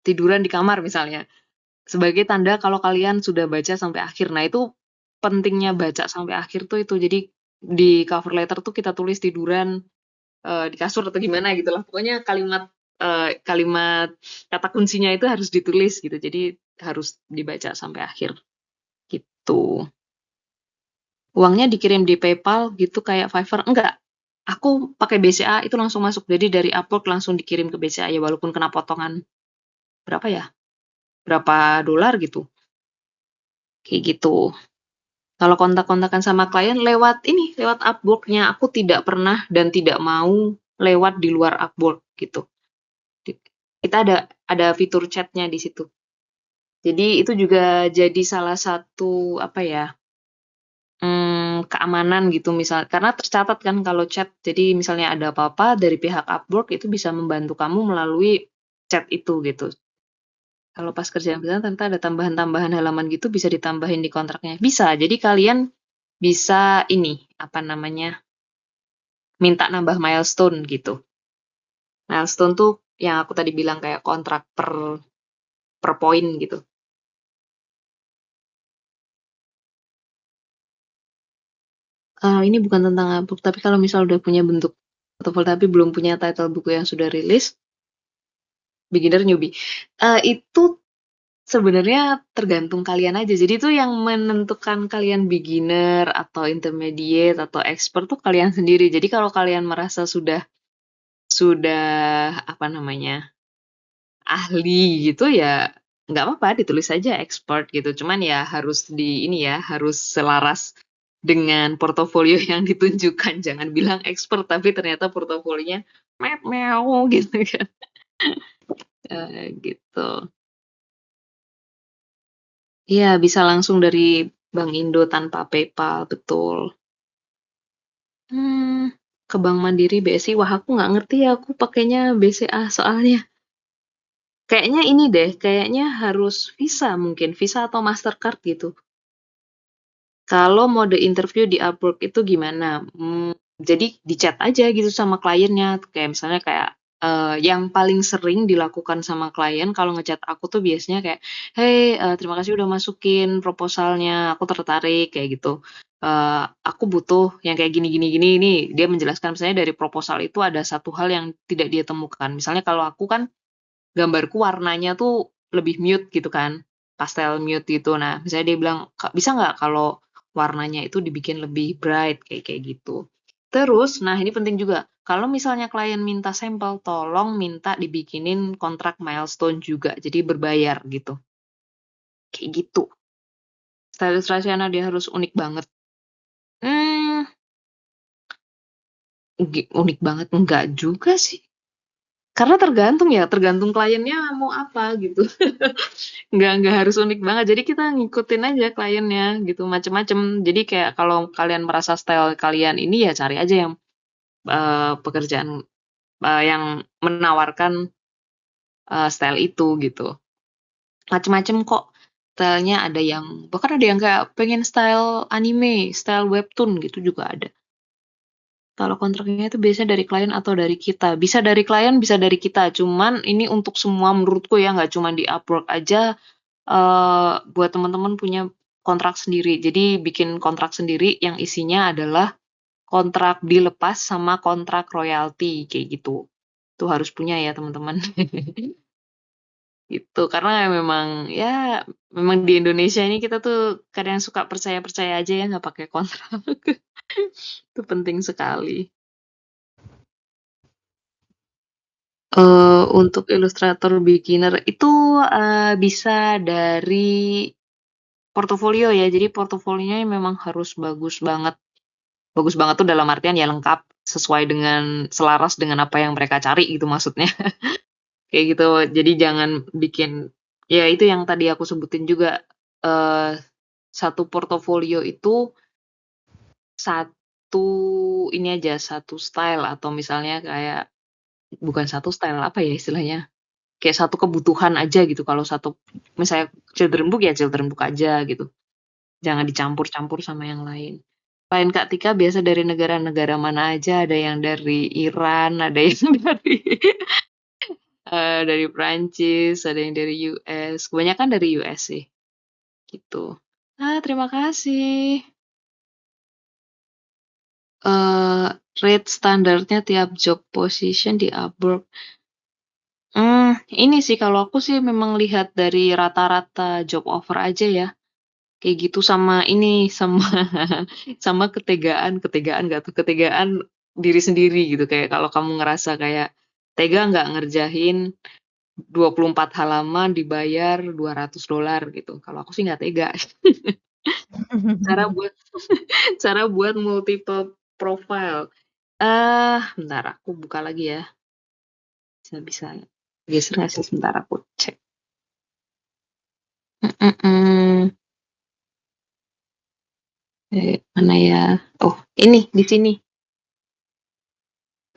Tiduran di kamar misalnya. Sebagai tanda kalau kalian sudah baca sampai akhir. Nah, itu pentingnya baca sampai akhir tuh itu. Jadi di cover letter tuh kita tulis tiduran di kasur atau gimana gitu lah. Pokoknya kalimat kata kuncinya itu harus ditulis gitu. Jadi harus dibaca sampai akhir gitu. Uangnya dikirim di PayPal gitu kayak Fiverr? Enggak. Aku pakai BCA itu langsung masuk. Jadi dari Upwork langsung dikirim ke BCA ya walaupun kena potongan berapa ya? Berapa dolar gitu. Kayak gitu. Kalau kontak-kontakan sama klien lewat Upwork-nya, aku tidak pernah dan tidak mau lewat di luar Upwork gitu. Kita ada fitur chat-nya di situ. Jadi itu juga jadi salah satu apa ya? Keamanan gitu misal karena tercatat kan kalau chat. Jadi misalnya ada apa-apa dari pihak Upwork itu bisa membantu kamu melalui chat itu gitu. Kalau pas kerjaan beneran ternyata ada tambahan-tambahan halaman gitu bisa ditambahin di kontraknya. Bisa. Jadi kalian bisa apa namanya, minta nambah milestone gitu. Milestone tuh yang aku tadi bilang kayak kontrak per poin gitu. Ini bukan tentang Upwork, tapi kalau misal udah punya bentuk portofolio tapi belum punya title buku yang sudah rilis, beginner newbie. Itu sebenarnya tergantung kalian aja. Jadi itu yang menentukan kalian beginner atau intermediate atau expert tuh kalian sendiri. Jadi kalau kalian merasa sudah apa namanya, ahli gitu ya nggak apa-apa ditulis aja expert gitu. Cuman ya harus harus selaras dengan portofolio yang ditunjukkan. Jangan bilang expert tapi ternyata portofolionya meow gitu kan. Gitu. Iya, bisa langsung dari Bank Indo tanpa PayPal, betul. Ke Bank Mandiri, BSI, wah aku nggak ngerti ya, aku pakainya BCA soalnya. Kayaknya ini deh, kayaknya harus Visa mungkin, Visa atau Mastercard gitu. Kalau mode interview di Upwork itu gimana? Jadi di chat aja gitu sama kliennya, kayak misalnya kayak yang paling sering dilakukan sama klien kalau ngechat aku tuh biasanya kayak, hey, terima kasih udah masukin proposalnya, aku tertarik kayak gitu. Aku butuh yang kayak gini gini gini ini. Dia menjelaskan misalnya dari proposal itu ada satu hal yang tidak dia temukan. Misalnya kalau aku kan gambarku warnanya tuh lebih mute gitu kan, pastel mute gitu. Nah, misalnya dia bilang, bisa nggak kalau warnanya itu dibikin lebih bright kayak kayak gitu. Terus, nah ini penting juga, kalau misalnya klien minta sampel, tolong minta dibikinin kontrak milestone juga, jadi berbayar gitu. Kayak gitu. Style ilustrasinya dia harus unik banget. Hmm, unik banget enggak juga sih. Karena tergantung kliennya mau apa gitu. Nggak harus unik banget. Jadi kita ngikutin aja kliennya gitu, macem-macem. Jadi kayak kalau kalian merasa style kalian ini ya cari aja yang pekerjaan yang menawarkan style itu gitu. Macem-macem kok. Stylenya ada yang bahkan ada yang kayak pengen style anime, style webtoon gitu juga ada. Kalau kontraknya itu biasanya dari klien atau dari kita. Bisa dari klien, bisa dari kita. Cuman ini untuk semua menurutku ya nggak cuma di Upwork aja. Buat teman-teman punya kontrak sendiri. Jadi bikin kontrak sendiri yang isinya adalah kontrak dilepas sama kontrak royalti kayak gitu. Itu harus punya ya teman-teman. Gitu. Karena memang di Indonesia ini kita tuh kadang suka percaya-percaya aja ya nggak pakai kontrak. Itu penting sekali. Untuk ilustrator beginner itu bisa dari portofolio ya. Jadi portofolionya memang harus bagus banget. Bagus banget tuh dalam artian ya lengkap, sesuai dengan selaras dengan apa yang mereka cari gitu maksudnya. Kayak gitu. Jadi jangan bikin ya itu yang tadi aku sebutin juga, satu portofolio itu satu satu style atau misalnya kayak bukan satu style, apa ya istilahnya? kayak satu kebutuhan aja gitu. Kalau satu misalnya children book ya children book aja gitu. Jangan dicampur-campur sama yang lain. Lain Kak Tika biasa dari negara-negara mana aja? Ada yang dari Iran, ada yang dari Prancis, ada yang dari US. Kebanyakan dari US sih, gitu. Terima kasih. Rate standarnya tiap job position di Upwork. Ini sih kalau aku sih memang lihat dari rata-rata job offer aja ya. Kayak gitu sama ini, sama sama ketegaan nggak tuh, ketegaan diri sendiri gitu. Kayak kalau kamu ngerasa kayak tega nggak ngerjain 24 halaman dibayar $200 gitu. Kalau aku sih nggak tega. Cara buat cara buat multiple profile. Bentar aku buka lagi ya. Bisa geser nggak sih? Sebentar aku cek. Mana ya? Oh, ini di sini.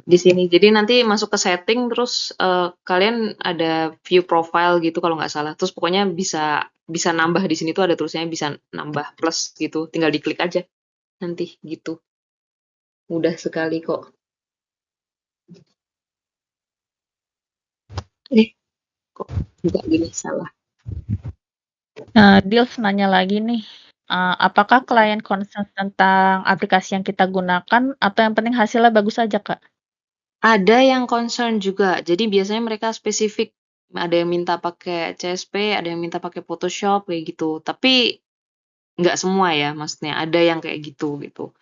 Di sini. Jadi nanti masuk ke setting terus kalian ada view profile gitu kalau nggak salah. Terus pokoknya bisa nambah di sini tuh ada tulisannya bisa nambah plus gitu. Tinggal diklik aja nanti gitu. Mudah sekali kok. Kok juga gini salah. Dils nanya lagi nih, apakah klien concern tentang aplikasi yang kita gunakan atau yang penting hasilnya bagus aja, Kak? Ada yang concern juga. Jadi biasanya mereka spesifik. Ada yang minta pakai CSP, ada yang minta pakai Photoshop kayak gitu. Tapi nggak semua ya, maksudnya ada yang kayak gitu gitu.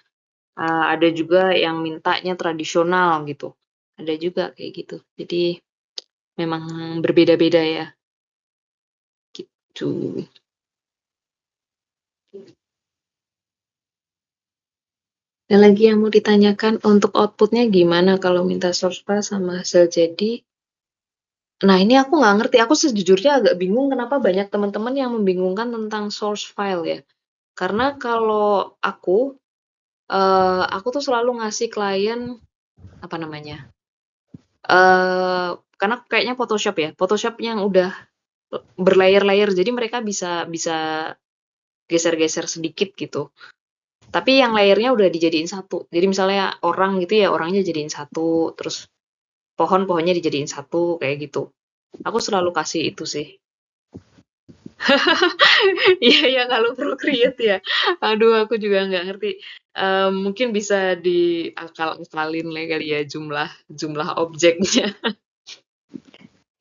Ada juga yang mintanya tradisional gitu. Ada juga kayak gitu. Jadi memang berbeda-beda ya. Gitu. Ada lagi yang mau ditanyakan untuk outputnya gimana kalau minta source file sama hasil jadi? Nah ini aku nggak ngerti. Aku sejujurnya agak bingung kenapa banyak teman-teman yang membingungkan tentang source file ya. Karena kalau aku tuh selalu ngasih klien apa namanya? Karena kayaknya Photoshop ya. Photoshop yang udah berlayer-layer jadi mereka bisa geser-geser sedikit gitu. Tapi yang layernya udah dijadiin satu. Jadi misalnya orang gitu ya, orangnya jadiin satu, terus pohonnya dijadiin satu kayak gitu. Aku selalu kasih itu sih. Iya ya kalau Procreate ya. Aduh aku juga nggak ngerti. Mungkin bisa diakal-akalin lah kali ya jumlah objeknya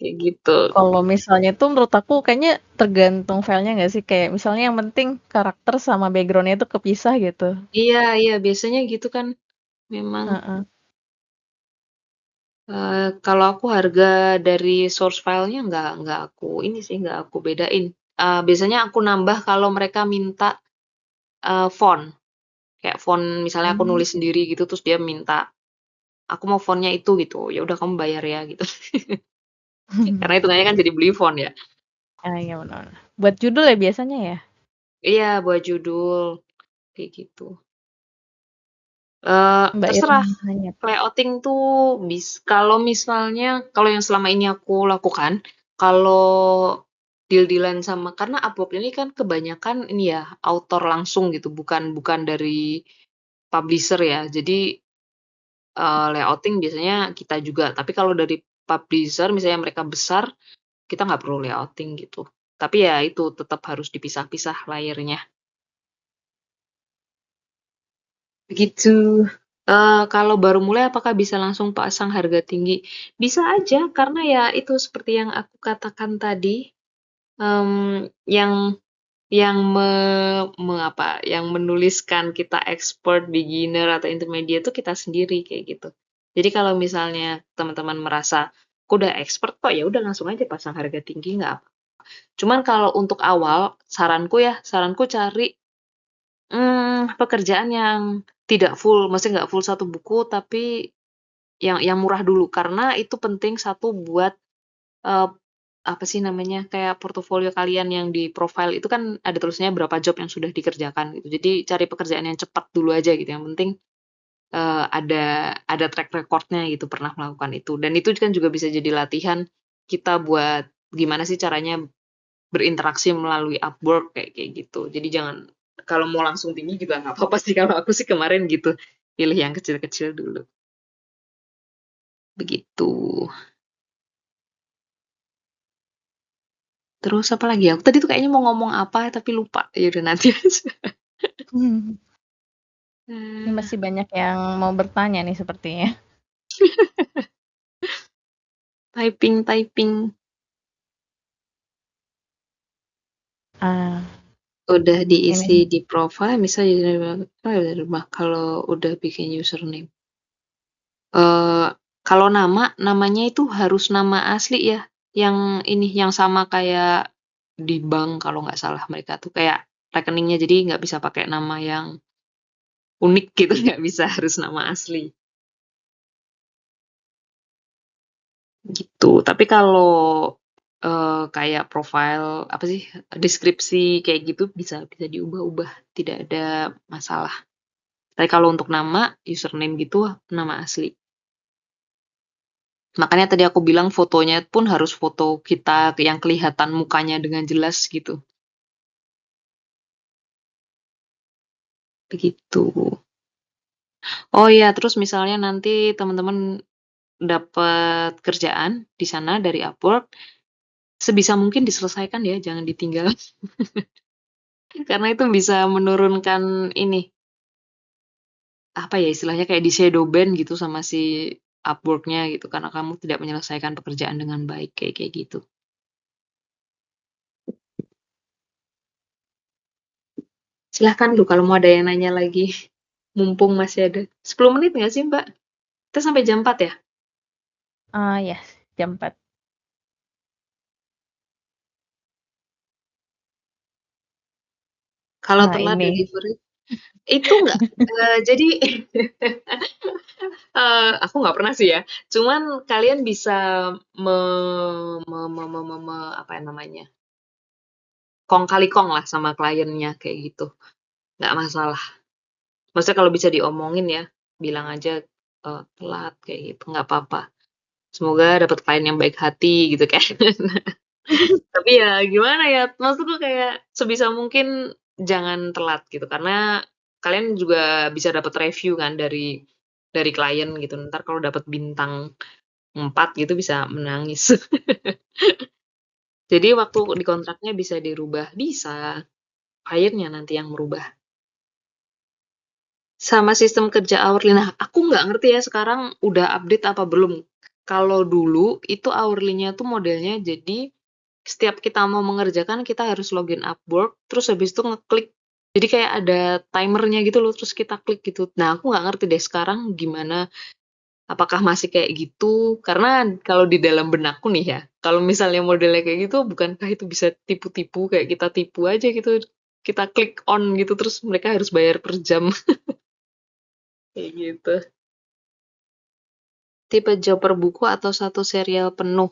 kayak gitu. Kalau misalnya tuh menurut aku kayaknya tergantung filenya nggak sih? Kayak misalnya yang penting karakter sama background-nya itu kepisah gitu. Iya biasanya gitu kan memang. Heeh. Kalau aku harga dari source filenya nggak aku bedain. Biasanya aku nambah kalau mereka minta font. Kayak font misalnya aku nulis sendiri gitu terus dia minta aku mau fontnya itu gitu. Ya udah kamu bayar ya gitu. Karena hitungannya kan jadi beli font ya. Iya benar. Buat judul ya biasanya ya? Iya buat judul kayak gitu. Mbak Terserah. Irma nanya. Layouting tuh kalau misalnya kalau yang selama ini aku lakukan, kalau deal-dealan sama karena Upwork ini kan kebanyakan ini ya autor langsung gitu, bukan dari publisher ya. Jadi layouting biasanya kita juga. Tapi kalau dari publisher misalnya mereka besar, kita nggak perlu layouting gitu. Tapi ya itu tetap harus dipisah-pisah layernya. Begitu. Kalau baru mulai apakah bisa langsung pasang harga tinggi? Bisa aja karena ya itu seperti yang aku katakan tadi, yang yang menuliskan kita expert, beginner, atau intermediate itu kita sendiri kayak gitu. Jadi kalau misalnya teman-teman merasa, "Aku udah expert kok," ya udah langsung aja pasang harga tinggi nggak apa. Cuman kalau untuk awal, saranku cari pekerjaan yang tidak full, maksudnya nggak full satu buku, tapi yang murah dulu. Karena itu penting satu buat, eee, apa sih namanya, kayak portofolio kalian yang di profile itu kan ada tulisannya berapa job yang sudah dikerjakan gitu. Jadi cari pekerjaan yang cepat dulu aja gitu, yang penting, ada track record-nya gitu, pernah melakukan itu. Dan itu kan juga bisa jadi latihan kita buat gimana sih caranya berinteraksi melalui Upwork kayak gitu. Jadi jangan kalau mau langsung tinggi juga nggak apa-apa sih kalau aku sih kemarin gitu. Pilih yang kecil-kecil dulu. Begitu. Terus apa lagi? Aku tadi tuh kayaknya mau ngomong apa tapi lupa. Ya udah nanti aja. Ini masih banyak yang mau bertanya nih sepertinya. Typing. Udah diisi Ini. di profile, misalnya dari rumah kalau udah bikin username. Kalau namanya itu harus nama asli ya. Yang ini yang sama kayak di bank kalau nggak salah mereka tuh kayak rekeningnya jadi nggak bisa pakai nama yang unik gitu nggak bisa harus nama asli gitu. Tapi kalau kayak profile apa sih deskripsi kayak gitu bisa diubah-ubah tidak ada masalah. Tapi kalau untuk nama username gitu nama asli. Makanya tadi aku bilang fotonya pun harus foto kita yang kelihatan mukanya dengan jelas gitu. Begitu. Oh iya, terus misalnya nanti teman-teman dapat kerjaan di sana dari Upwork, sebisa mungkin diselesaikan ya, jangan ditinggal. Karena itu bisa menurunkan ini, apa ya istilahnya kayak di shadow ban gitu sama si Upwork-nya gitu, karena kamu tidak menyelesaikan pekerjaan dengan baik kayak gitu. Silahkan lu kalau mau ada yang nanya lagi. Mumpung masih ada. 10 menit nggak sih, Mbak? Kita sampai jam 4 ya? Ya, jam 4. Kalau telat Ini. delivery, itu nggak, jadi aku nggak pernah sih ya. Cuman kalian bisa me, apa ya namanya? Kong kali kong lah sama kliennya kayak gitu. Nggak masalah. Maksudnya kalau bisa diomongin ya, bilang aja telat kayak gitu, nggak apa-apa. Semoga dapat klien yang baik hati gitu kan. Tapi ya gimana ya, maksudku kayak sebisa mungkin jangan telat gitu karena kalian juga bisa dapat review kan dari klien gitu. Ntar kalau dapat bintang 4 gitu bisa menangis. Jadi waktu di kontraknya bisa dirubah, bisa. Kliennya nanti yang merubah. Sama sistem kerja hourly. Nah, aku nggak ngerti ya sekarang udah update apa belum. Kalau dulu itu hourly-nya tuh modelnya jadi setiap kita mau mengerjakan kita harus login Upwork, terus habis itu ngeklik. Jadi kayak ada timernya gitu loh, terus kita klik gitu. Nah, aku nggak ngerti deh sekarang gimana, apakah masih kayak gitu? Karena kalau di dalam benakku nih ya, kalau misalnya modelnya kayak gitu, bukankah itu bisa tipu-tipu, kayak kita tipu aja gitu, kita klik on gitu, terus mereka harus bayar per jam. Kayak gitu. Tipe job per buku atau satu serial penuh?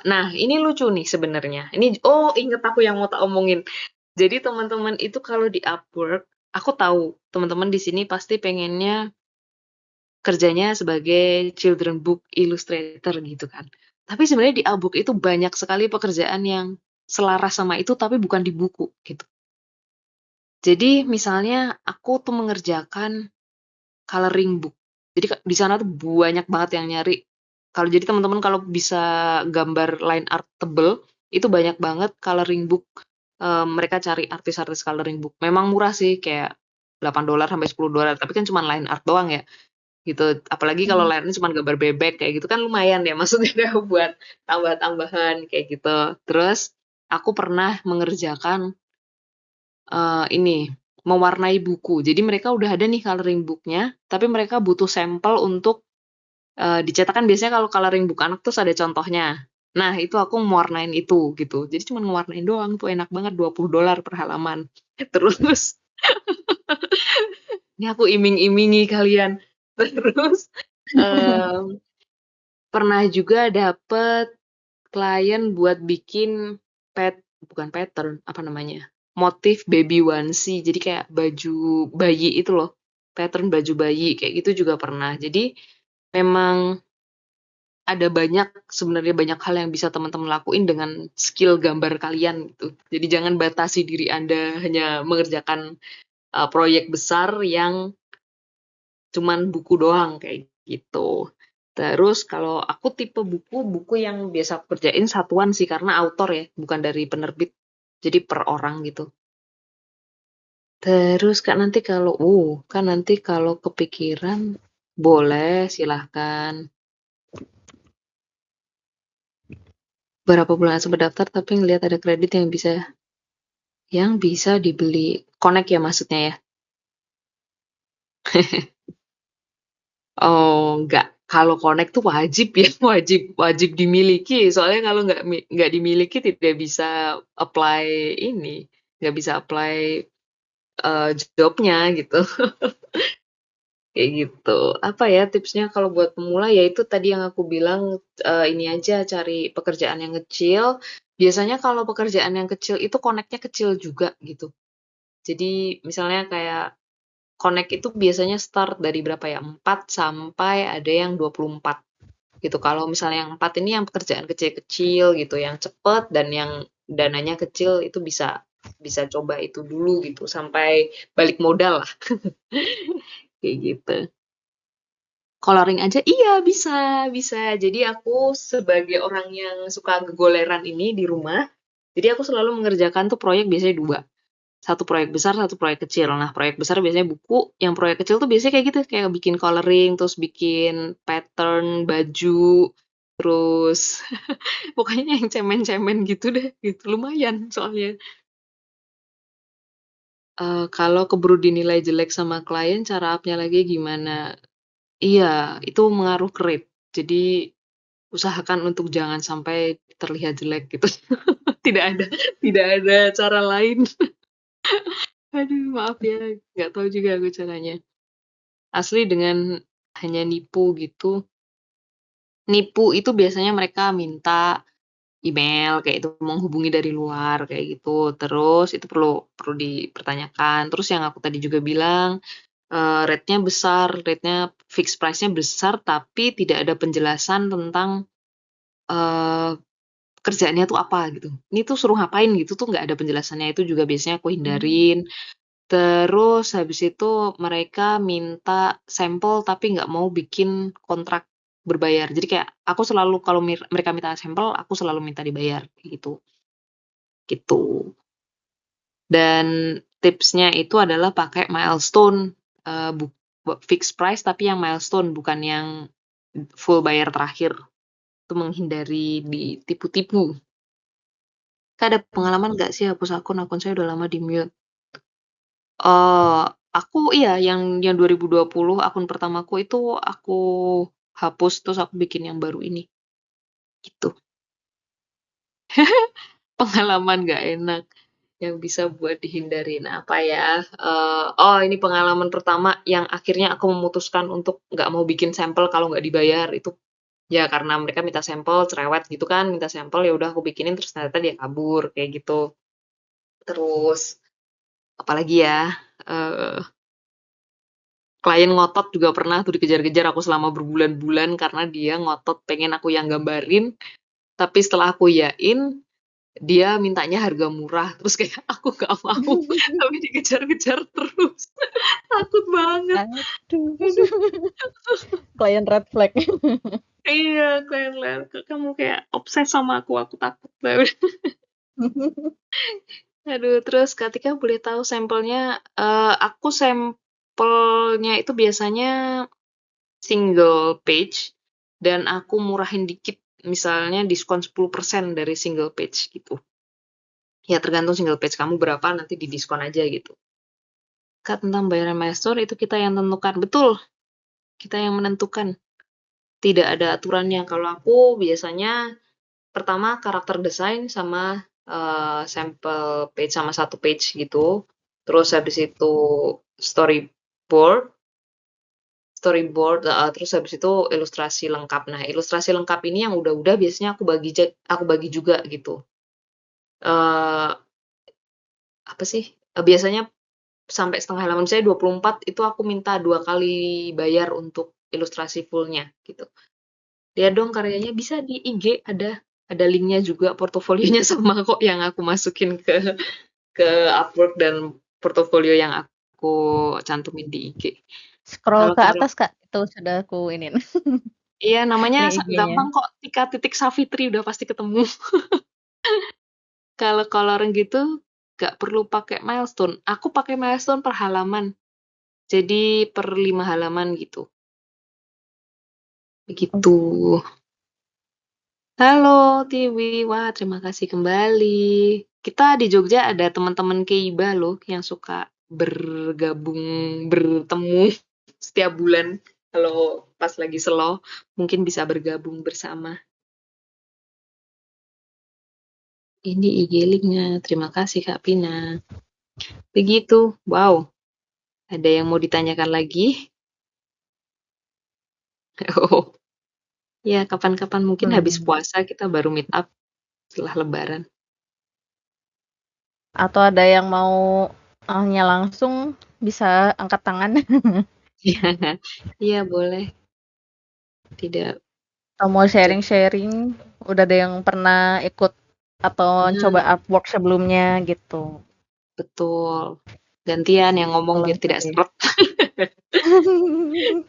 Nah, ini lucu nih sebenarnya. Inget aku yang mau tak omongin. Jadi teman-teman itu kalau di Upwork, aku tahu teman-teman di sini pasti pengennya kerjanya sebagai children book illustrator gitu kan. Tapi sebenarnya di Upwork itu banyak sekali pekerjaan yang selaras sama itu tapi bukan di buku gitu. Jadi misalnya aku tuh mengerjakan coloring book. Jadi di sana tuh banyak banget yang nyari. Kalau jadi teman-teman kalau bisa gambar line art tebel, itu banyak banget coloring book. Mereka cari artis-artis coloring book. Memang murah sih, kayak $8 sampai $10, tapi kan cuma line art doang ya, gitu. Apalagi kalau line-nya cuma gambar bebek kayak gitu kan lumayan ya, maksudnya buat tambah-tambahan kayak gitu. Terus aku pernah mengerjakan ini mewarnai buku. Jadi mereka udah ada nih coloring book-nya, tapi mereka butuh sampel untuk dicetak kan biasanya kalau coloring book anak terus ada contohnya. Nah, itu aku mewarnain itu gitu. Jadi cuma mewarnain doang tuh enak banget $20 per halaman. Terus ini aku iming-imingi kalian. Terus pernah juga dapet klien buat bikin bukan pattern, apa namanya? Motif baby onesie. Jadi kayak baju bayi itu loh. Pattern baju bayi kayak gitu juga pernah. Jadi memang sebenarnya banyak hal yang bisa teman-teman lakuin dengan skill gambar kalian gitu. Jadi jangan batasi diri Anda hanya mengerjakan proyek besar yang cuman buku doang kayak gitu. Terus kalau aku tipe buku yang biasa aku kerjain satuan sih karena autor ya, bukan dari penerbit. Jadi per orang gitu. Terus kan nanti kalau kepikiran boleh silahkan. Berapa bulan sebelum daftar tapi ngelihat ada kredit yang bisa dibeli. Connect ya maksudnya ya? Oh, enggak. Kalau connect tuh wajib ya, wajib dimiliki. Soalnya kalau nggak dimiliki tidak bisa apply ini, nggak bisa apply jobnya gitu. Kayak gitu. Apa ya tipsnya kalau buat pemula ya itu tadi yang aku bilang ini aja cari pekerjaan yang kecil. Biasanya kalau pekerjaan yang kecil itu connect-nya kecil juga gitu. Jadi misalnya kayak connect itu biasanya start dari berapa ya? 4 sampai ada yang 24 gitu. Kalau misalnya yang 4 ini yang pekerjaan kecil-kecil gitu, yang cepet dan yang dananya kecil itu bisa bisa coba itu dulu gitu sampai balik modal lah kayak gitu. Coloring aja iya bisa, bisa. Jadi aku sebagai orang yang suka gegoleran ini di rumah, jadi aku selalu mengerjakan tuh proyek biasanya 2. Satu proyek besar, satu proyek kecil. Nah, proyek besar biasanya buku, yang proyek kecil tuh biasanya kayak gitu, kayak bikin coloring, terus bikin pattern baju, terus pokoknya yang cemen-cemen gitu deh, gitu. Lumayan soalnya. Kalau keburu dinilai jelek sama klien, cara up-nya lagi gimana? Iya, itu mengaruh ke rate. Jadi usahakan untuk jangan sampai terlihat jelek gitu. Tidak ada tidak ada cara lain. Aduh, maaf ya, nggak tahu juga aku caranya. Asli dengan hanya nipu gitu. Nipu itu biasanya mereka minta email kayak itu menghubungi dari luar kayak gitu. Terus itu perlu perlu dipertanyakan. Terus yang aku tadi juga bilang rate-nya besar, rate-nya fixed price-nya besar tapi tidak ada penjelasan tentang eee, kerjaannya tuh apa gitu. Ini tuh suruh ngapain gitu tuh nggak ada penjelasannya, itu juga biasanya aku hindarin. Terus habis itu mereka minta sampel tapi nggak mau bikin kontrak berbayar. Jadi kayak aku selalu kalau mereka minta sampel, aku selalu minta dibayar kayak gitu, gitu. Dan tipsnya itu adalah pakai milestone, eee, buk fixed price tapi yang milestone bukan yang full bayar terakhir. Itu menghindari ditipu-tipu. Kak, ada pengalaman nggak sih hapus akun? Akun saya udah lama di-mute. Eee, aku iya yang 2020 akun pertamaku itu aku hapus terus aku bikin yang baru ini, gitu. Pengalaman nggak enak yang bisa buat dihindarin apa ya, oh ini pengalaman pertama yang akhirnya aku memutuskan untuk nggak mau bikin sampel kalau nggak dibayar itu, ya karena mereka minta sampel cerewet gitu kan, minta sampel ya udah aku bikinin terus ternyata dia kabur kayak gitu. Terus apalagi ya, eee klien ngotot juga pernah tuh dikejar-kejar aku selama berbulan-bulan karena dia ngotot pengen aku yang gambarin, tapi setelah aku iyain, dia mintanya harga murah, terus kayak aku nggak mau, tapi dikejar-kejar terus. Takut banget. Aduh. Aduh, Klien red flag. iya klien-klien, kamu kayak obses sama aku takut banget. Aduh, terus ketika boleh tahu sampelnya, aku sampelnya itu biasanya single page dan aku murahin dikit, misalnya diskon 10% dari single page gitu. Ya tergantung single page kamu berapa nanti didiskon aja gitu. Kak, tentang bayaran milestone itu kita yang tentukan. Betul, kita yang menentukan. Tidak ada aturannya. Kalau aku biasanya pertama karakter desain sama sampel page sama satu page gitu. Terus habis itu storyboard Storyboard, terus habis itu ilustrasi lengkap. Nah, ilustrasi lengkap ini yang udah-udah biasanya aku bagi juga gitu. Eee, apa sih, biasanya sampai setengah halaman, misalnya 24 itu aku minta 2 kali bayar untuk ilustrasi full-nya gitu. Lihat dong karyanya, bisa di IG ada linknya juga, portofolionya sama kok yang aku masukin ke Upwork dan portofolio yang aku cantumin di IG. Scroll Kalau ke kalau atas, Kak, itu sudah aku iniin iya namanya link IG-nya. gampang kok, Tika.Savitri udah pasti ketemu. Kalau orang gitu nggak perlu pakai milestone. Aku pakai milestone per halaman. Jadi per 5 halaman gitu. Begitu. Halo Tiwi, wah terima kasih kembali. Kita di Jogja ada teman-teman Keiba loh yang suka bergabung, bertemu setiap bulan. Kalau pas lagi slow, mungkin bisa bergabung bersama. Ini IG link-nya. Terima kasih Kak Pina. Begitu. Wow. Ada yang mau ditanyakan lagi? Oh, ya kapan-kapan mungkin habis puasa kita baru meet up setelah Lebaran. Atau ada yang mau nya langsung bisa angkat tangan. Iya, iya boleh. Tidak. Atau mau sharing-sharing, udah ada yang pernah ikut atau coba Nah, Upwork sebelumnya gitu. betul. Gantian yang ngomong biar tidak seret.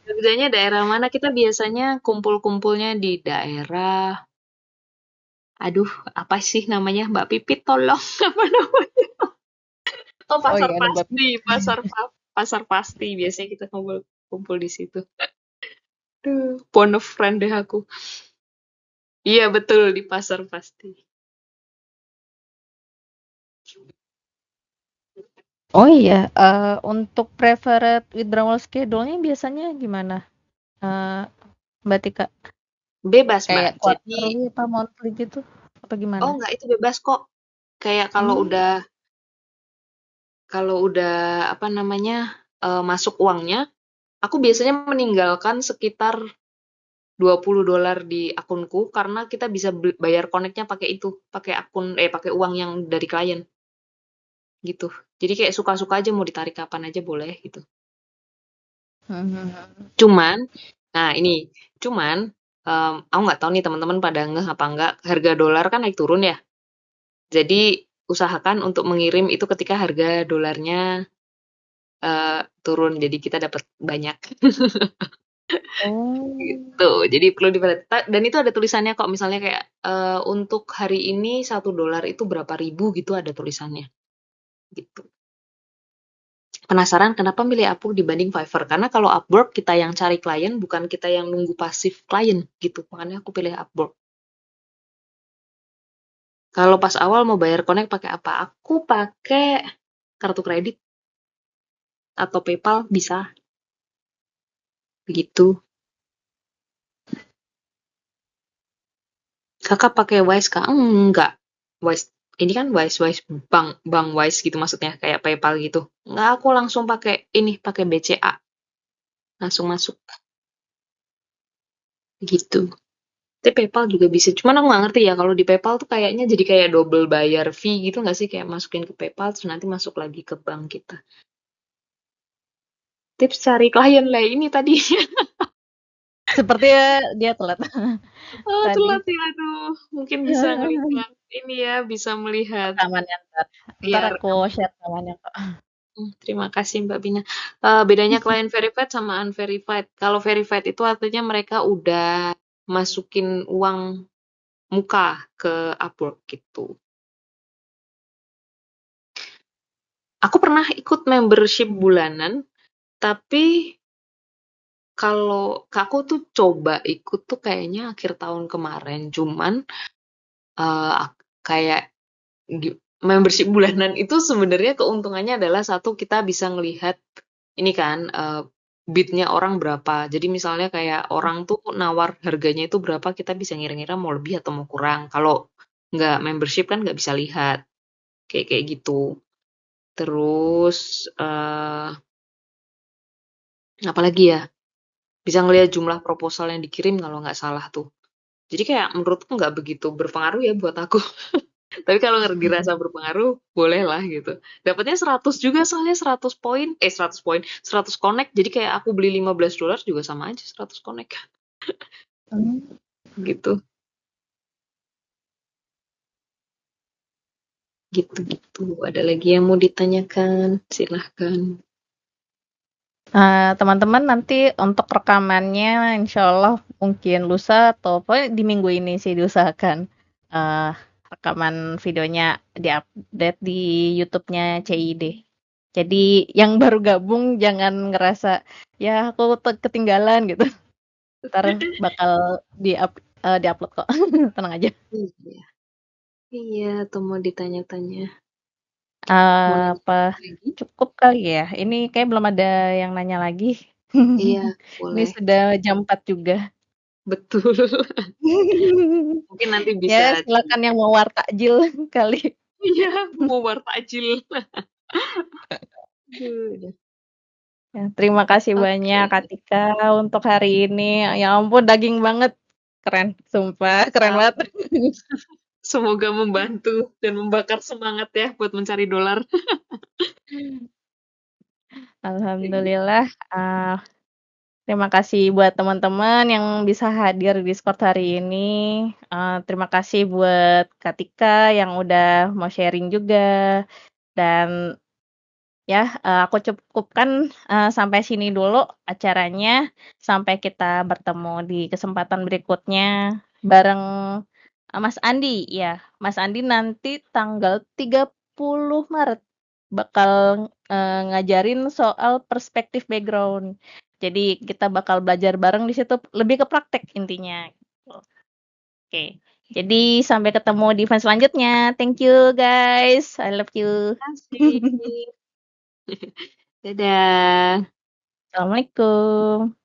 Kerjanya daerah mana? Kita biasanya kumpul-kumpulnya di daerah. Aduh, apa sih namanya? Mbak Pipit, tolong. Apa namanya? Oh, pasar iya, ada pasti, pasar pasti. Biasanya kita kumpul di situ. Aduh, phone of friend deh aku. Iya, betul di pasar pasti. Oh iya, untuk preferred withdrawal schedule-nya biasanya gimana, Mbak Tika? Bebas, Mbak. Kayak Jadi, quarterly apa monthly gitu? Apa oh gimana? enggak, itu bebas kok. Kayak kalau udah apa namanya masuk uangnya, aku biasanya meninggalkan sekitar $20 di akunku karena kita bisa bayar connect-nya pakai itu, pakai uang yang dari klien gitu. Jadi kayak suka-suka aja mau ditarik kapan aja boleh gitu. Cuman, nah ini, aku nggak tahu nih teman-teman pada ngeh apa enggak, harga dolar kan naik turun ya. Jadi usahakan untuk mengirim itu ketika harga dolarnya turun, jadi kita dapat banyak. Oh. Gitu. Jadi perlu diperhatikan. Dan itu ada tulisannya kok, misalnya kayak untuk hari ini $1 itu berapa ribu gitu ada tulisannya. Gitu. Penasaran kenapa milih Upwork dibanding Fiverr? Karena kalau Upwork kita yang cari klien, bukan kita yang nunggu pasif klien gitu. Makanya aku pilih Upwork. Kalau pas awal mau bayar connect pakai apa? Aku pakai kartu kredit atau PayPal bisa. Begitu. Kakak pakai Wise kah? Enggak. Wise ini kan Wise bank Wise gitu maksudnya kayak PayPal gitu. Enggak, aku langsung pakai BCA. Langsung masuk gitu. Tapi PayPal juga bisa. Cuman aku nggak ngerti ya kalau di PayPal tuh kayaknya jadi kayak double bayar fee gitu nggak sih? Kayak masukin ke PayPal terus nanti masuk lagi ke bank kita. Tips cari klien lah ini tadi. Sepertinya dia telat Oh, tadi. telat ya, aduh. Mungkin bisa ngelihat ini ya, bisa melihat Rekamannya ntar ya aku rekaman. share rekamannya kok. Terima kasih Mbak Bina. Bedanya client verified sama unverified. Kalau verified itu artinya mereka udah masukin uang muka ke Upwork gitu. Aku pernah ikut membership bulanan, tapi kalau aku tuh coba ikut tuh kayaknya akhir tahun kemarin. Cuman kayak membership bulanan itu sebenarnya keuntungannya adalah satu kita bisa ngelihat ini kan bidnya orang berapa. Jadi misalnya kayak orang tuh nawar harganya itu berapa, kita bisa ngira-ngira mau lebih atau mau kurang. Kalau nggak membership kan nggak bisa lihat kayak gitu. Terus apalagi ya, bisa ngelihat jumlah proposal yang dikirim kalau nggak salah tuh. Jadi kayak menurutku nggak begitu berpengaruh ya buat aku. Tapi kalau dirasa berpengaruh, boleh lah gitu. Dapatnya 100 juga soalnya 100 poin, 100 poin, 100 connect. Jadi kayak aku beli $15 juga sama aja 100 connect. gitu. Gitu-gitu. Ada lagi yang mau ditanyakan? Silahkan. Teman-teman nanti untuk rekamannya insya Allah mungkin lusa atau pokoknya di minggu ini sih diusahakan rekaman videonya diupdate di YouTube-nya CID. Jadi yang baru gabung jangan ngerasa ya aku ketinggalan gitu. Ntar bakal di-upload kok. Tenang aja. Iya. Iya, atau mau ditanya-tanya? Mau nanya Apa lagi? cukup kali ya? Ini kayak belum ada yang nanya lagi. Iya, Ini boleh. sudah jam 4 juga. Betul. Mungkin nanti Ya, bisa silakan yang mau wartajil kali. iya, mau wartajil. Aduh. Ya, terima kasih banyak Oke. Kak Tika untuk hari ini. Ya ampun, daging banget. Keren, sumpah, keren banget. Semoga membantu dan membakar semangat ya buat mencari dolar. Alhamdulillah. Terima kasih buat teman-teman yang bisa hadir di Discord hari ini. Terima kasih buat Kak Tika yang udah mau sharing juga. Dan ya, aku cukupkan sampai sini dulu acaranya. Sampai kita bertemu di kesempatan berikutnya bareng Mas Andi. Ya, Mas Andi nanti tanggal 30 Maret bakal ngajarin soal perspektif background. Jadi kita bakal belajar bareng di situ, lebih ke praktek intinya. Oke. Jadi sampai ketemu di event selanjutnya. Thank you guys. I love you. Terima kasih. Dadah. Assalamualaikum.